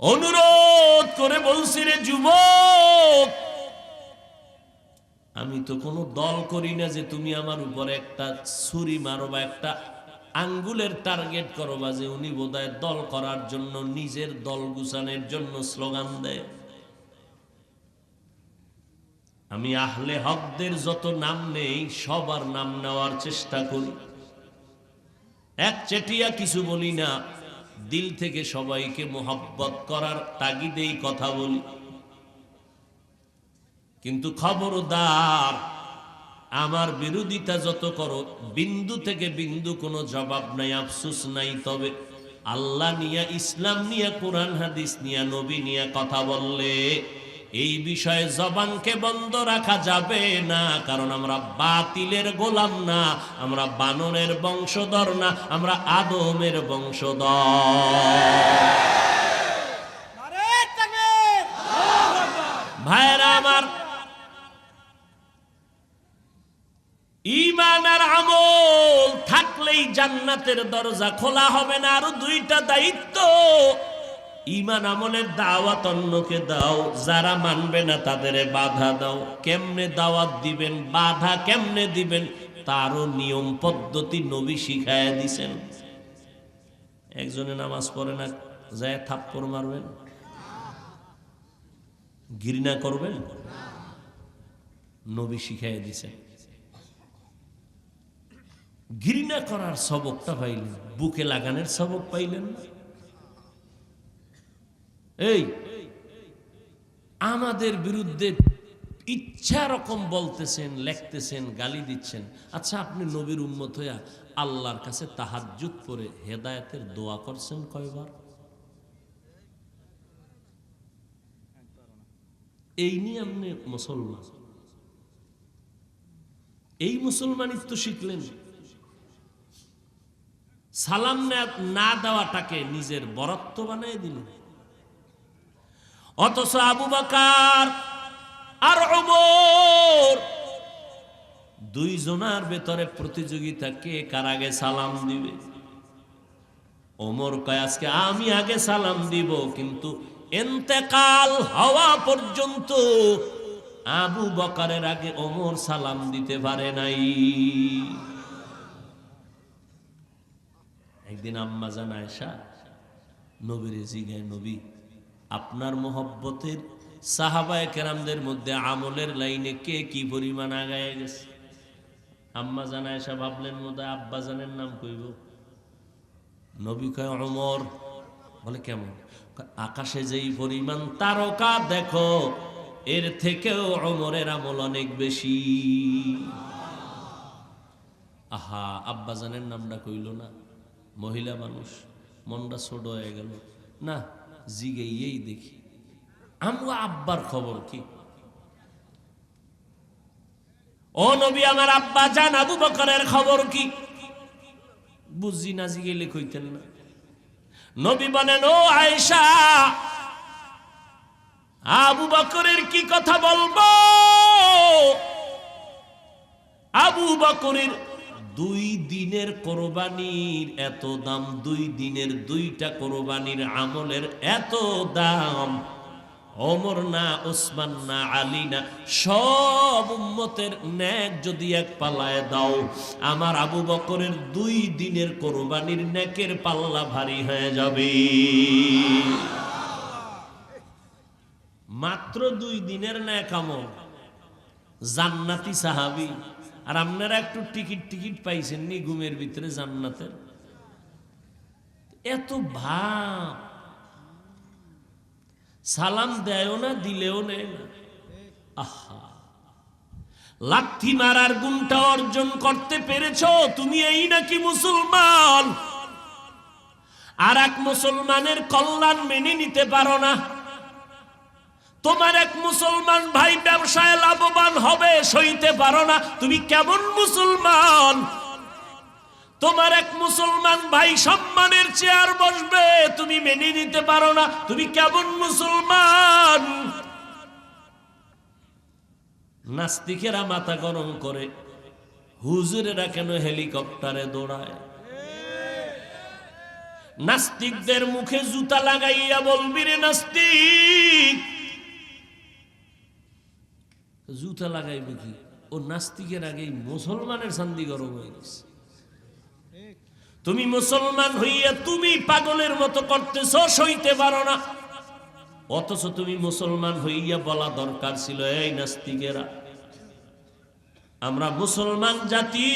অনুরোধ করে বলছি রে যুবক, আমি তো কোনো দল করি না যে তুমি আমার উপরে একটা ছুরি মারো বা একটা আঙ্গুলের টার্গেট করো, বা যে উনি বোধহয় দল করার জন্য, নিজের দল গুছানোর জন্য স্লোগান দেয়। আমি আহলে হকদের যত নাম নেই সবার নাম নেওয়ার চেষ্টা করি, একচেটিয়া কিছু বলি না, দিল থেকে সবাইকে মোহাব্বত করার তাগিদেই কথা বলি। কিন্তু খবরদার, আমার বিরোধিতা যত করো, বিন্দু থেকে বিন্দু কোনো জবাব নাই, আফসোস নাই। তবে আল্লাহ নিয়ে, ইসলাম নিয়ে, কোরআন হাদিস নিয়ে, নবী নিয়ে কথা বললে এই বিষয়ে জবানকে বন্ধ রাখা যাবে না। কারণ আমরা বাতিলের গোলাম না, আমরা বানরের বংশধর না, আমরা আদমের বংশধর। ভাইরা আমার, ঈমান আর আমল থাকলেই জান্নাতের দরজা খোলা হবে না। আরো দুইটা দায়িত্ব। ঈমান আমলের দাওয়াত অন্যকে দাও, যারা মানবে না তাদের বাধা দাও। কেমনে দাওয়াত দিবেন, বাধা কেমনে দিবেন, তারও নিয়ম পদ্ধতি নবী শিখায়া দিছেন। একজনে নামাজ পড়ে না, যায় থাপ্পড় মারবেন? ঘৃণা করবেন? নবী শিখাইয়া দিছেন। ঘৃণা করার সবকটা পাইলেন, বুকে লাগানোর সবক পাইলেন না? এই আমাদের বিরুদ্ধে ইচ্ছা রকম বলতেছেন, লেখতেছেন, গালি দিচ্ছেন। আচ্ছা, আপনি নবীর উম্মত হইয়া আল্লাহর কাছে তাহাজ্জুদ পড়ে হেদায়েতের দোয়া করছেন কয়বার? এই নিয়ে আপনি মুসলমান, এই মুসলমানিত্ব শিখলেন। সালাম না দেওয়াটাকে নিজের বরত্ব বানিয়ে দিলেন। অথচ আবু বকর আর ওমর দুইজনার ভেতরে প্রতিযোগিতা, কে কার আগে সালাম দিবে। ওমর কয় আজকে আমি আগে সালাম দিব, কিন্তু ইন্তেকাল হওয়া পর্যন্ত আবু বকরের আগে ওমর সালাম দিতে পারে নাই। একদিন আম্মা জান আয়েশা নবীর জিগায়, নবী আপনার মোহব্বতের সাহাবায়ে কেরামদের মধ্যে আমলের লাইনে কে কি পরিমাণ আগায় গেছে? আম্মা জান আয়েশা ভাবলেন মধ্যে আব্বা জানের নাম কইব। নবী কয় ওমর। বলে কেমন? আকাশে যেই পরিমাণ তারকা দেখো, এর থেকেও ওমরের আমল অনেক বেশি। আহা, আব্বা জানের নামটা কইল না। মহিলা মানুষ, মনটা ছোট হয়ে গেল। না, জিগেই দেখি আমরা আব্বার খবর কি। ও নবী, আমার আব্বা জান আবু বকরের খবর কি? বুঝি না, জিগেলে কইতেন না। নবী বলেন, ও আয়েশা, আবু বকরের কি কথা বলবো? আবু বকরের 2 দিনের কোরবানির এত দাম, 2 দিনের 2টা কোরবানির আমলের এত দাম। ওমর না, ওসমান না, আলী না, সব উম্মতের নেক যদি এক পাল্লায় দাও, আমার আবু বকরের 2 দিনের কোরবানির নেকের পাল্লা ভারী হয়ে যাবে। মাত্র 2 দিনের নেক আমল, জান্নাতি সাহাবী। আর আপনারা একটু টিকিট পাইছেন নি ঘুমের ভিতরে জান্নাতের? এত ভাব, সালাম দেয়ও না, দিলেও নেই না। আহা, লাথি মারার গুণটা অর্জন করতে পেরেছো তুমি, এই নাকি মুসলমান? আর এক মুসলমানের কল্যাণ মেনে নিতে পারো না। তোমার এক মুসলমান ভাই ব্যবসায় লাভবান হবে, সইতে পারো না, তুমি কেমন মুসলমান? তোমার এক মুসলমান ভাই সম্মানের চেয়ার বসবে, তুমি মেনে নিতে পারো না, তুমি কেমন মুসলমান? নাস্তিকেরা মাথা গরম করে, হুজুরেরা কেন হেলিকপ্টারে দৌড়ায়? নাস্তিকদের মুখে জুতা লাগাইয়া বলবি, রে নাস্তিক, জুতা লাগাইবে কি? ও নাস্তিকের আগেই মুসলমানের শান্তি গরম হয়ে গেছে। তুমি মুসলমান হইয়া তুমি পাগলের মতো করতেছ, সইতে পারো না। অথচ তুমি মুসলমান হইয়া বলা দরকার ছিল, এই নাস্তিকেরা, আমরা মুসলমান জাতি,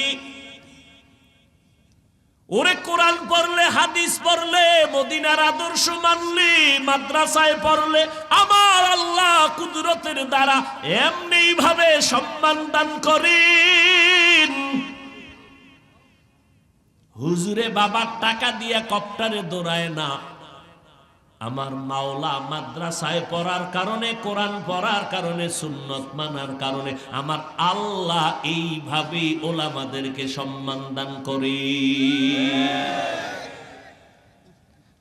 ওরে কোরআন পড়লে, হাদিস পড়লে, মদিনার আদর্শ মানলে, মাদ্রাসায় পড়লে আমার আল্লাহ কুদরতের দ্বারা এমনি ভাবে সম্মান দান করেন। হুজুরে বাবার টাকা দিয়া কপ্টারে দৌড়ায় না, আমার মাওলা মাদ্রাসায় পড়ার কারণে, কোরআন পড়ার কারণে, সুন্নত মানার কারণে আমার আল্লাহ এইভাবে ওলামাদেরকে সম্মান দান করে।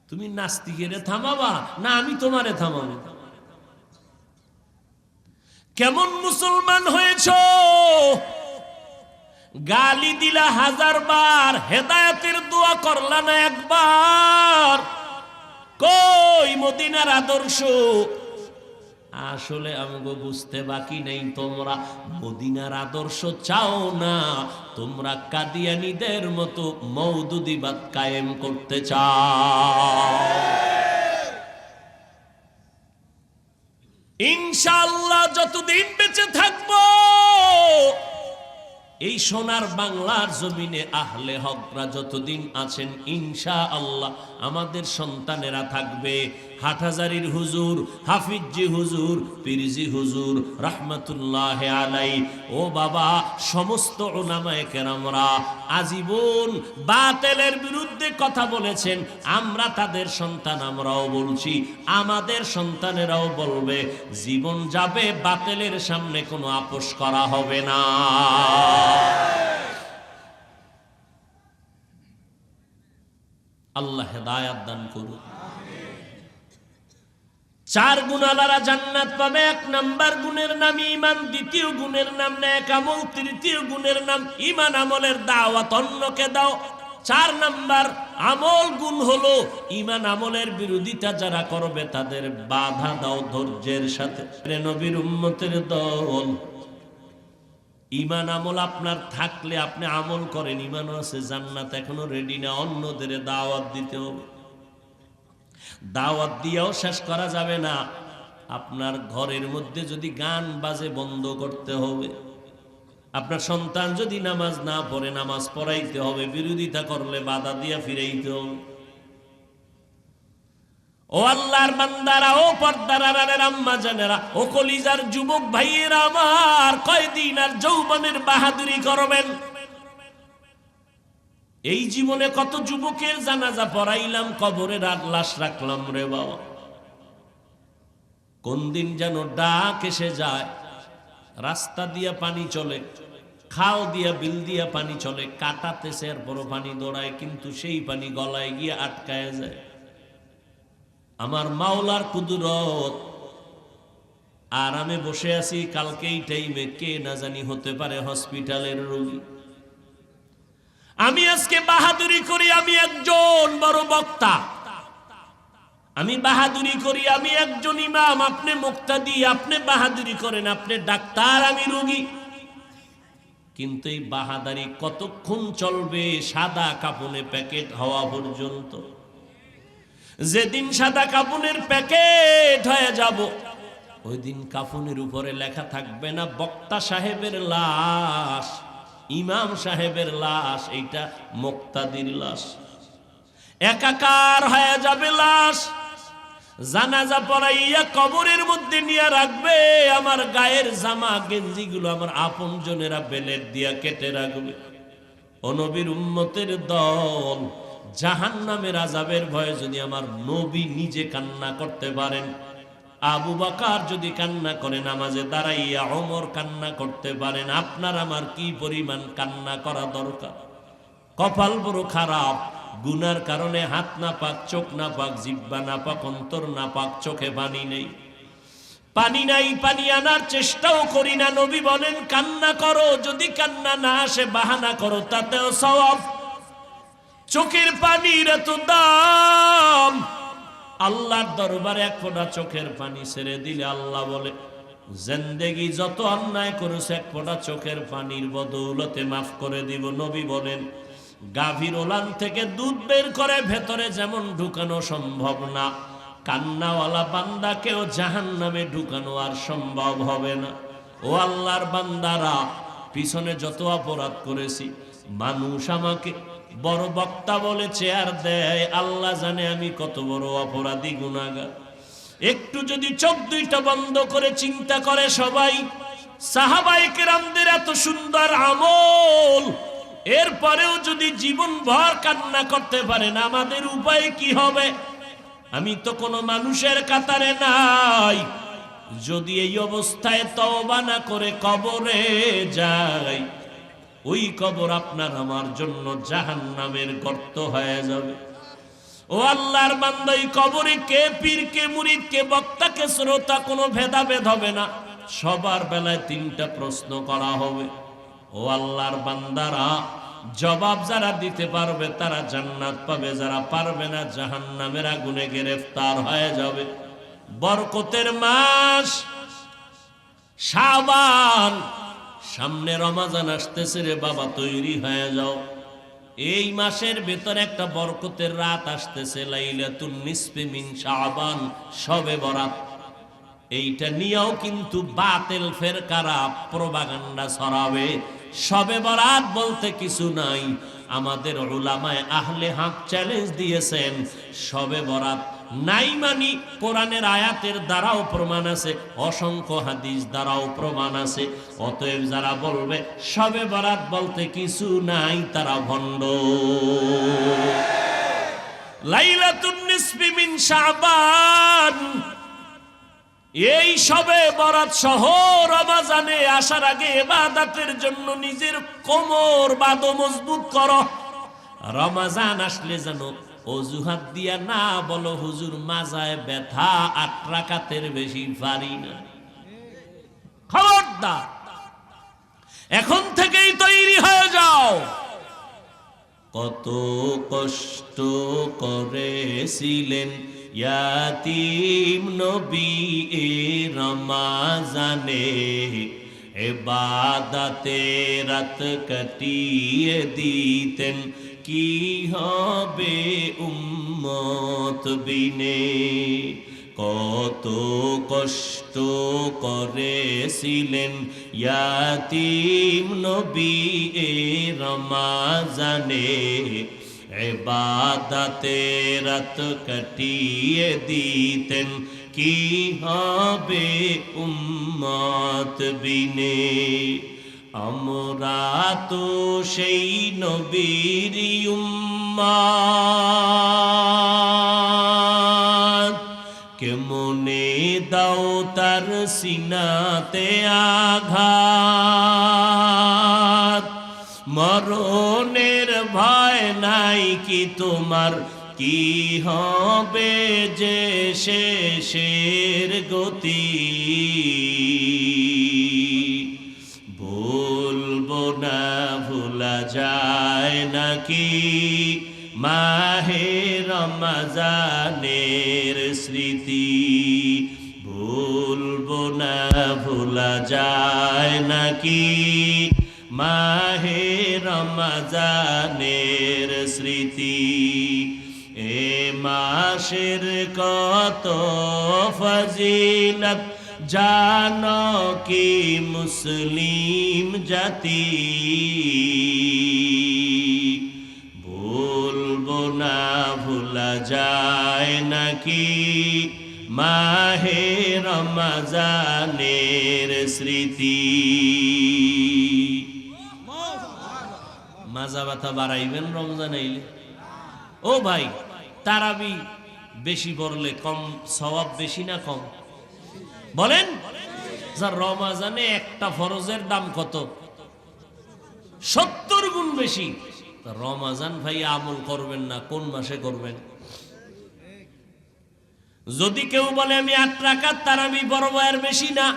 তুমি নাস্তিকের থামাবা না, আমি তোমারে থামাবো? কেমন মুসলমান হয়েছ? গালি দিলা 1000 বার, হেদায়েতের দোয়া করলা না একবার? কই মদিনার আদর্শ? আসলে আমাকে বুঝতে বাকি নেই, তোমরা মদিনার আদর্শ চাও না, তোমরা কাদিয়ানীদের মতো মওদুদিবাদ কায়েম করতে চাও। ইনশাআল্লাহ যতদিন বেঁচে থাকবো, এই সোনার বাংলার জমিনে আহলে হকরা যতদিন আছেন, ইনশাআল্লাহ আমাদের সন্তানেরা থাকবে। হাটহাজারীর হুজুর, হাফিজি হুজুর, পীরজি হুজুর রাহমাতুল্লাহ আলাইহি, ও বাবা, সমস্ত উলামায়ে কেরামরা আজীবন বাতিলের বিরুদ্ধে কথা বলেছেন। আমরা তাদের সন্তান, আমরাও বলছি, আমাদের সন্তানেরাও বলবে, জীবন যাবে, বাতিলের সামনে কোনো আপোষ করা হবে না। আল্লাহ হেদায়াত দান করুন। 4 গুণালারা জান্নাত পাবে। 1 নাম্বার গুণের নাম ঈমান, 2য় গুণের নাম নেক আমল, 3য় গুণের নাম ঈমান আমলের দাওয়াত অন্যকে দাও। 4 নাম্বার আমল গুণ হলো ঈমান আমলের বিরোধিতা যারা করবে তাদের বাধা দাও ধৈর্যের সাথে। নবীর উম্মতের দল, ঈমান আমল আপনার থাকলে আপনি আমল করেন, ঈমানও আছে, জান্নাত এখনো রেডি না, অন্যদের দাওয়াত দিতে হবে। দাওয়াত দিয়েও শেষ করা যাবে না। আপনার ঘরের মধ্যে যদি গান বাজে বন্ধ করতে হবে। আপনার সন্তান যদি নামাজ না পড়ে নামাজ পড়াইতে হবে, বিরোধিতা করলে বাধা দিয়া ফিরাইতে হবে। ও আল্লাহর বান্দারা, ও পর্দার আড়ালের আম্মা জানেরা, ও কলিজার যুবক ভাইয়েরা আমার, কয়দিন আর যৌবনের বাহাদুরি করবেন? এই জীবনে কত যুবকের জানাজা পড়াইলাম, কবরে লাশ রাখলাম রে বাবা। কোন দিন যেন ডাক এসে যায়, রাস্তা দিয়া পানি চলে, খাও দিয়া বিল দিয়া পানি চলে, কাটাতেছে এরপরও পানি দৌড়ায়, কিন্তু সেই পানি গলায় গিয়ে আটকায় যায়। আমার মাওলার কুদরত, আরামে বসে আছি, কালকে এই টাইমে কে না জানি হতে পারে হসপিটালের রোগী। আমি আজকে বাহাদুরি করি, আমি একজন বড় বক্তা, আমি বাহাদুরি করি, আমি একজন ইমাম, আপনি মুক্তাদি, আপনি বাহাদুরি করেন, আপনি ডাক্তার, আমি রোগী। কিন্তু এই বাহাদুরি কতক্ষণ চলবে? সাদা কাপনে প্যাকেট হওয়া পর্যন্ত। যেদিন সাদা কাপনের প্যাকেট হয়ে যাব, ওই দিন কাফনের উপরে লেখা থাকবে না বক্তা সাহেবের লাশ, ইমাম সাহেবের লাশ, এইটা মুক্তাদির লাশ। একাকার হয়ে যাবে লাশ। জানাজা পড়াইয়া কবরের মধ্যে নিয়ে রাখবে, আমার গায়ের জামা গেঞ্জিগুলো আমার আপনজনেরা বেলেট দিয়া কেটে রাখবে। ও নবীর উম্মতের দল, জাহান্নামের আযাবের ভয়ে যদি আমার নবী নিজে কান্না করতে পারেন, আবু বকর যদি কান্না করে নামাজে দাঁড়াইয়া, ওমর কান্না করতে পারেন, আপনার আমার কি পরিমাণ কান্না করা দরকার? কপাল বড় খারাপ, গুনার কারণে হাত না পাক, চোখ না পাক, জিহ্বা না পাক, অন্তর না পাক, চোখে পানি নেই, পানি নাই, পানি আনার চেষ্টাও করি না। নবী বলেন কান্না করো, যদি কান্না না আসে বাহানা করো, তাতেও সওয়াব। চোখের পানির এত দাম, আল্লাহর দরবারে এক ফোঁটা চোখের পানি ছেড়ে দিলে আল্লাহ বলে জিন্দেগি যত অন্যায় করেছে এক ফোঁটা চোখের পানির বদৌলতে মাফ করে দিব। নবী বলেন গাভীর ওলান থেকে দুধ বের করে ভেতরে যেমন ঢুকানো সম্ভব না, কান্নাওয়ালা বান্দাকেও জাহান্নামে ঢুকানো আর সম্ভব হবে না। ও আল্লাহর বান্দারা, পিছনে যত অপরাধ করেছি, মানুষ আমাকে বড় বক্তা বলে চেয়ার দেয়, আল্লাহ জানে আমি কত বড় অপরাধী গুনাহগার। একটু যদি চোখ দুইটা বন্ধ করে চিন্তা করে সবাই, সাহাবায়ে কেরামদের এত সুন্দর আমল, এরপরেও যদি জীবন ভর কান্না করতে পারেন, আমাদের উপায় কি হবে? আমি তো কোনো মানুষের কাতারে নাই। যদি এই অবস্থায় তওবা না করে কবরে যাই, ওই কবর আপনার আমার জন্য জাহান্নামের গর্ত হয়ে যাবে। ও আল্লাহর বান্দা, এই কবরে কে পীর, কে মুরিদ, কে বক্তা, কে শ্রোতা, কোনো ভেদাভেদ হবে না। সবার বেলায় তিনটা প্রশ্ন করা হবে। ও আল্লাহর বান্দারা, জবাব যারা দিতে পারবে তারা জান্নাত পাবে, যারা পারবে না জাহান্নামের আগুনে গ্রেফতার হয়ে যাবে। বরকতের মাস শাবান, সামনে রমজান আসতেছে রে বাবা, তৈরি হয়ে যাও। এই মাসের ভেতর একটা বরকতের রাত আসতেছে, লাইলাতুন নিসফি মিন শাবান, শবে বরাত। এইটা নিয়েও কিন্তু বাতিল ফেরকারা প্রপাগান্ডা ছড়াবে। শবে বরাত বলতে কিছু নাই। আমাদের উলামায়ে আহলে হক চ্যালেঞ্জ দিয়েছেন, শবে বরাত নাই মানি কোরআনের আয়াতের দ্বারাও প্রমাণ আছে, অসংখ্য হাদিস দ্বারাও প্রমাণ আছে। অতএব যারা বলবে শবে বরাত বলতে কিছু নাই, তারা ভণ্ড। লাইলাতুন নিসফি মিন শাবান, এই শবে বরাত সহ রমজানে আসার আগে ইবাদতের জন্য নিজের কোমর বাঁধো, মজবুত করো। রমজান আসলে যেন অজুহাত দিয়া না বলো হুজুর মাজায় ব্যথা, 8 রাকাতের বেশি পারি না। খবরদার, এখন থেকেই তৈরি হয়ে যাও। কত কষ্ট করেছিলেন ইয়াতীম নবী এ রমজানে, ইবাদতে রাত কাটিয়ে দিতেন, কি হবে উম্মত বিনে। কত কষ্ট করেছিলেন ইয়াতীম নবী এ রমজানে, ইবাদতে রাত কাটিয়ে দিতেন, কি হবে উম্মত বিনে। আমরা তো সেই নবীর উম্মত, কেমনে দাও তার সিনাতে আঘাত। মরণের ভয় নাই কি তোমার, কি হবে যে শেষের গতি। বলবো না ভোলা যায় নাকি মাহে রমজানের ভুলবো না ভোলা যায় নাকি মাহে রমজানের স্মৃতি। এ মাসের কত ফজিলত জানো কি মুসলিম জাতি। ভুলবো না ভোলা যায় নাকি মাহে রমজানের স্মৃতি। মাজা ব্যথা বাড়াইবেন রমজান আইলে? ও ভাই, তারাবি বেশি পড়লে কম সওয়াব বেশি না কম বলেন? যা রমজানে একটা ফরজের দাম কত? 70 গুণ বেশি। রমজান ভাই আমল করবেন না, কোন মাসে করবেন? যদি কেউ বলে আমি 8 রাকাত তারাবি পড়ব এর বেশি না,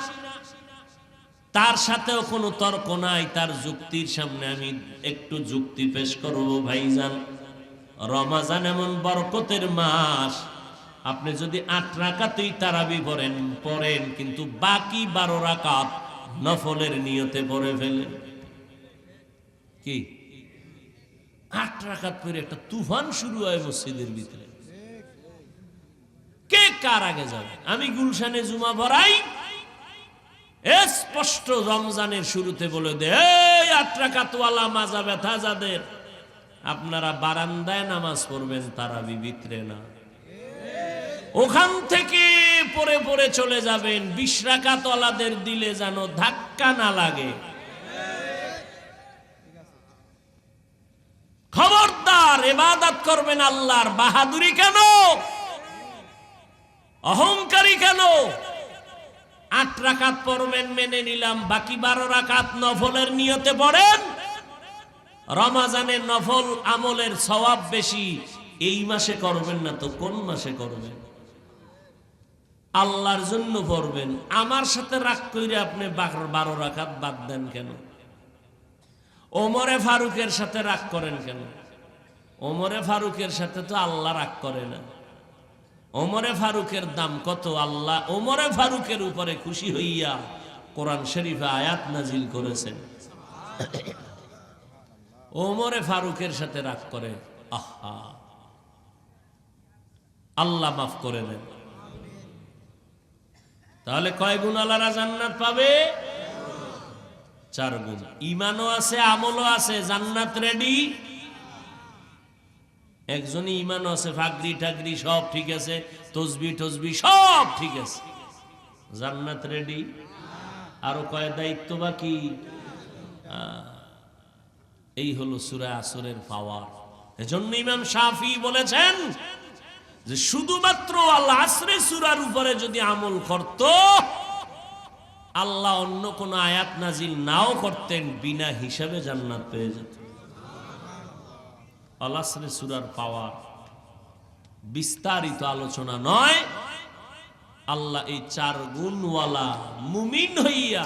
তার সাথেও কোনো তর্ক নাই। তার যুক্তির সামনে আমি একটু যুক্তি পেশ করব। ভাইজান, রমজান এমন বরকতের মাস, আপনি যদি 8 রাকাতই তারাবি পড়েন কিন্তু বাকি 12 রাকাত নফলের নিয়তে পড়ে ফেলেন, কি 8 রাকাত পড়ে একটা তুফান শুরু হয় মসজিদের ভিতরে, কে কার আগে যাবে? আমি গুলশানে জুমা পড়াই, স্পষ্ট রমজানের শুরুতে বলে দে, এই 8 রাকাতওয়ালা মাজা ব্যথা যাদের, আপনারা বারান্দায় নামাজ পড়বেন, তারাবি ভিতরে না। ওখান থেকে পরে পরে চলে যাবেন, 20 রাকাতওয়ালাদের দিলে যেন ধাক্কা না লাগে। খবরদার, ইবাদত করবেন আল্লাহর। বাহাদুরি কেন, অহংকারী কেন? 8 রাকাত পড়বেন মেনে নিলাম, বাকি 12 রাকাত নফলের নিয়তে পড়েন। রমজানের নফল আমলের সওয়াব বেশি, এই মাসে করবেন না তো কোন মাসে করবেন? আল্লাহর জন্য পড়বেন। আমার সাথে রাগ কইরে আপনি 12 রাকাত বাদ দেন কেন? ওমরে ফারুকের সাথে রাগ করেন কেন? ওমরে ফারুকের সাথে তো আল্লাহ রাগ করে না। ওমরে ফারুকের দাম কত? আল্লাহ ওমরে ফারুকের উপরে খুশি হইয়া কোরআন শরীফে আয়াত নাজিল করেছেন। ওমরে ফারুকের সাথে রাগ করে, আহা, আল্লাহ মাফ করে নেন। তাহলে কয় গুণ আল্লাহরা জান্নাত পাবে? 4 গুণ। ঈমানও আছে, আমলও আছে, জান্নাত রেডি। একজনই ঈমানও আছে, ফাগরি টাগরি সব ঠিক আছে, তসবিহ টসবিহ সব ঠিক আছে, জান্নাত রেডি। আরো কয় দায়িত্ব বাকি। এই হলো সূরা আসরের পাওয়ার। এজন্য ইমাম শাফি বলেছেন যে শুধুমাত্র আল আসরে সূরার উপরে যদি আমল করত, আল্লাহ অন্য কোন আয়াত নাজিল নাও করতেন, বিনা হিসাবে জান্নাত পেয়ে যেত। আল আসরে সূরার পাওয়ার বিস্তারিত আলোচনা নয়। আল্লাহ এই 4 গুণওয়ালা মুমিন হইয়া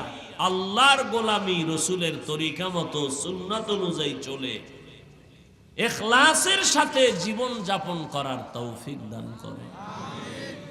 আল্লাহর গোলামি, রসুলের তরিকা মতো সুন্নাত অনুযায়ী চলে ইখলাসের সাথে জীবন যাপন করার তৌফিক দান করে।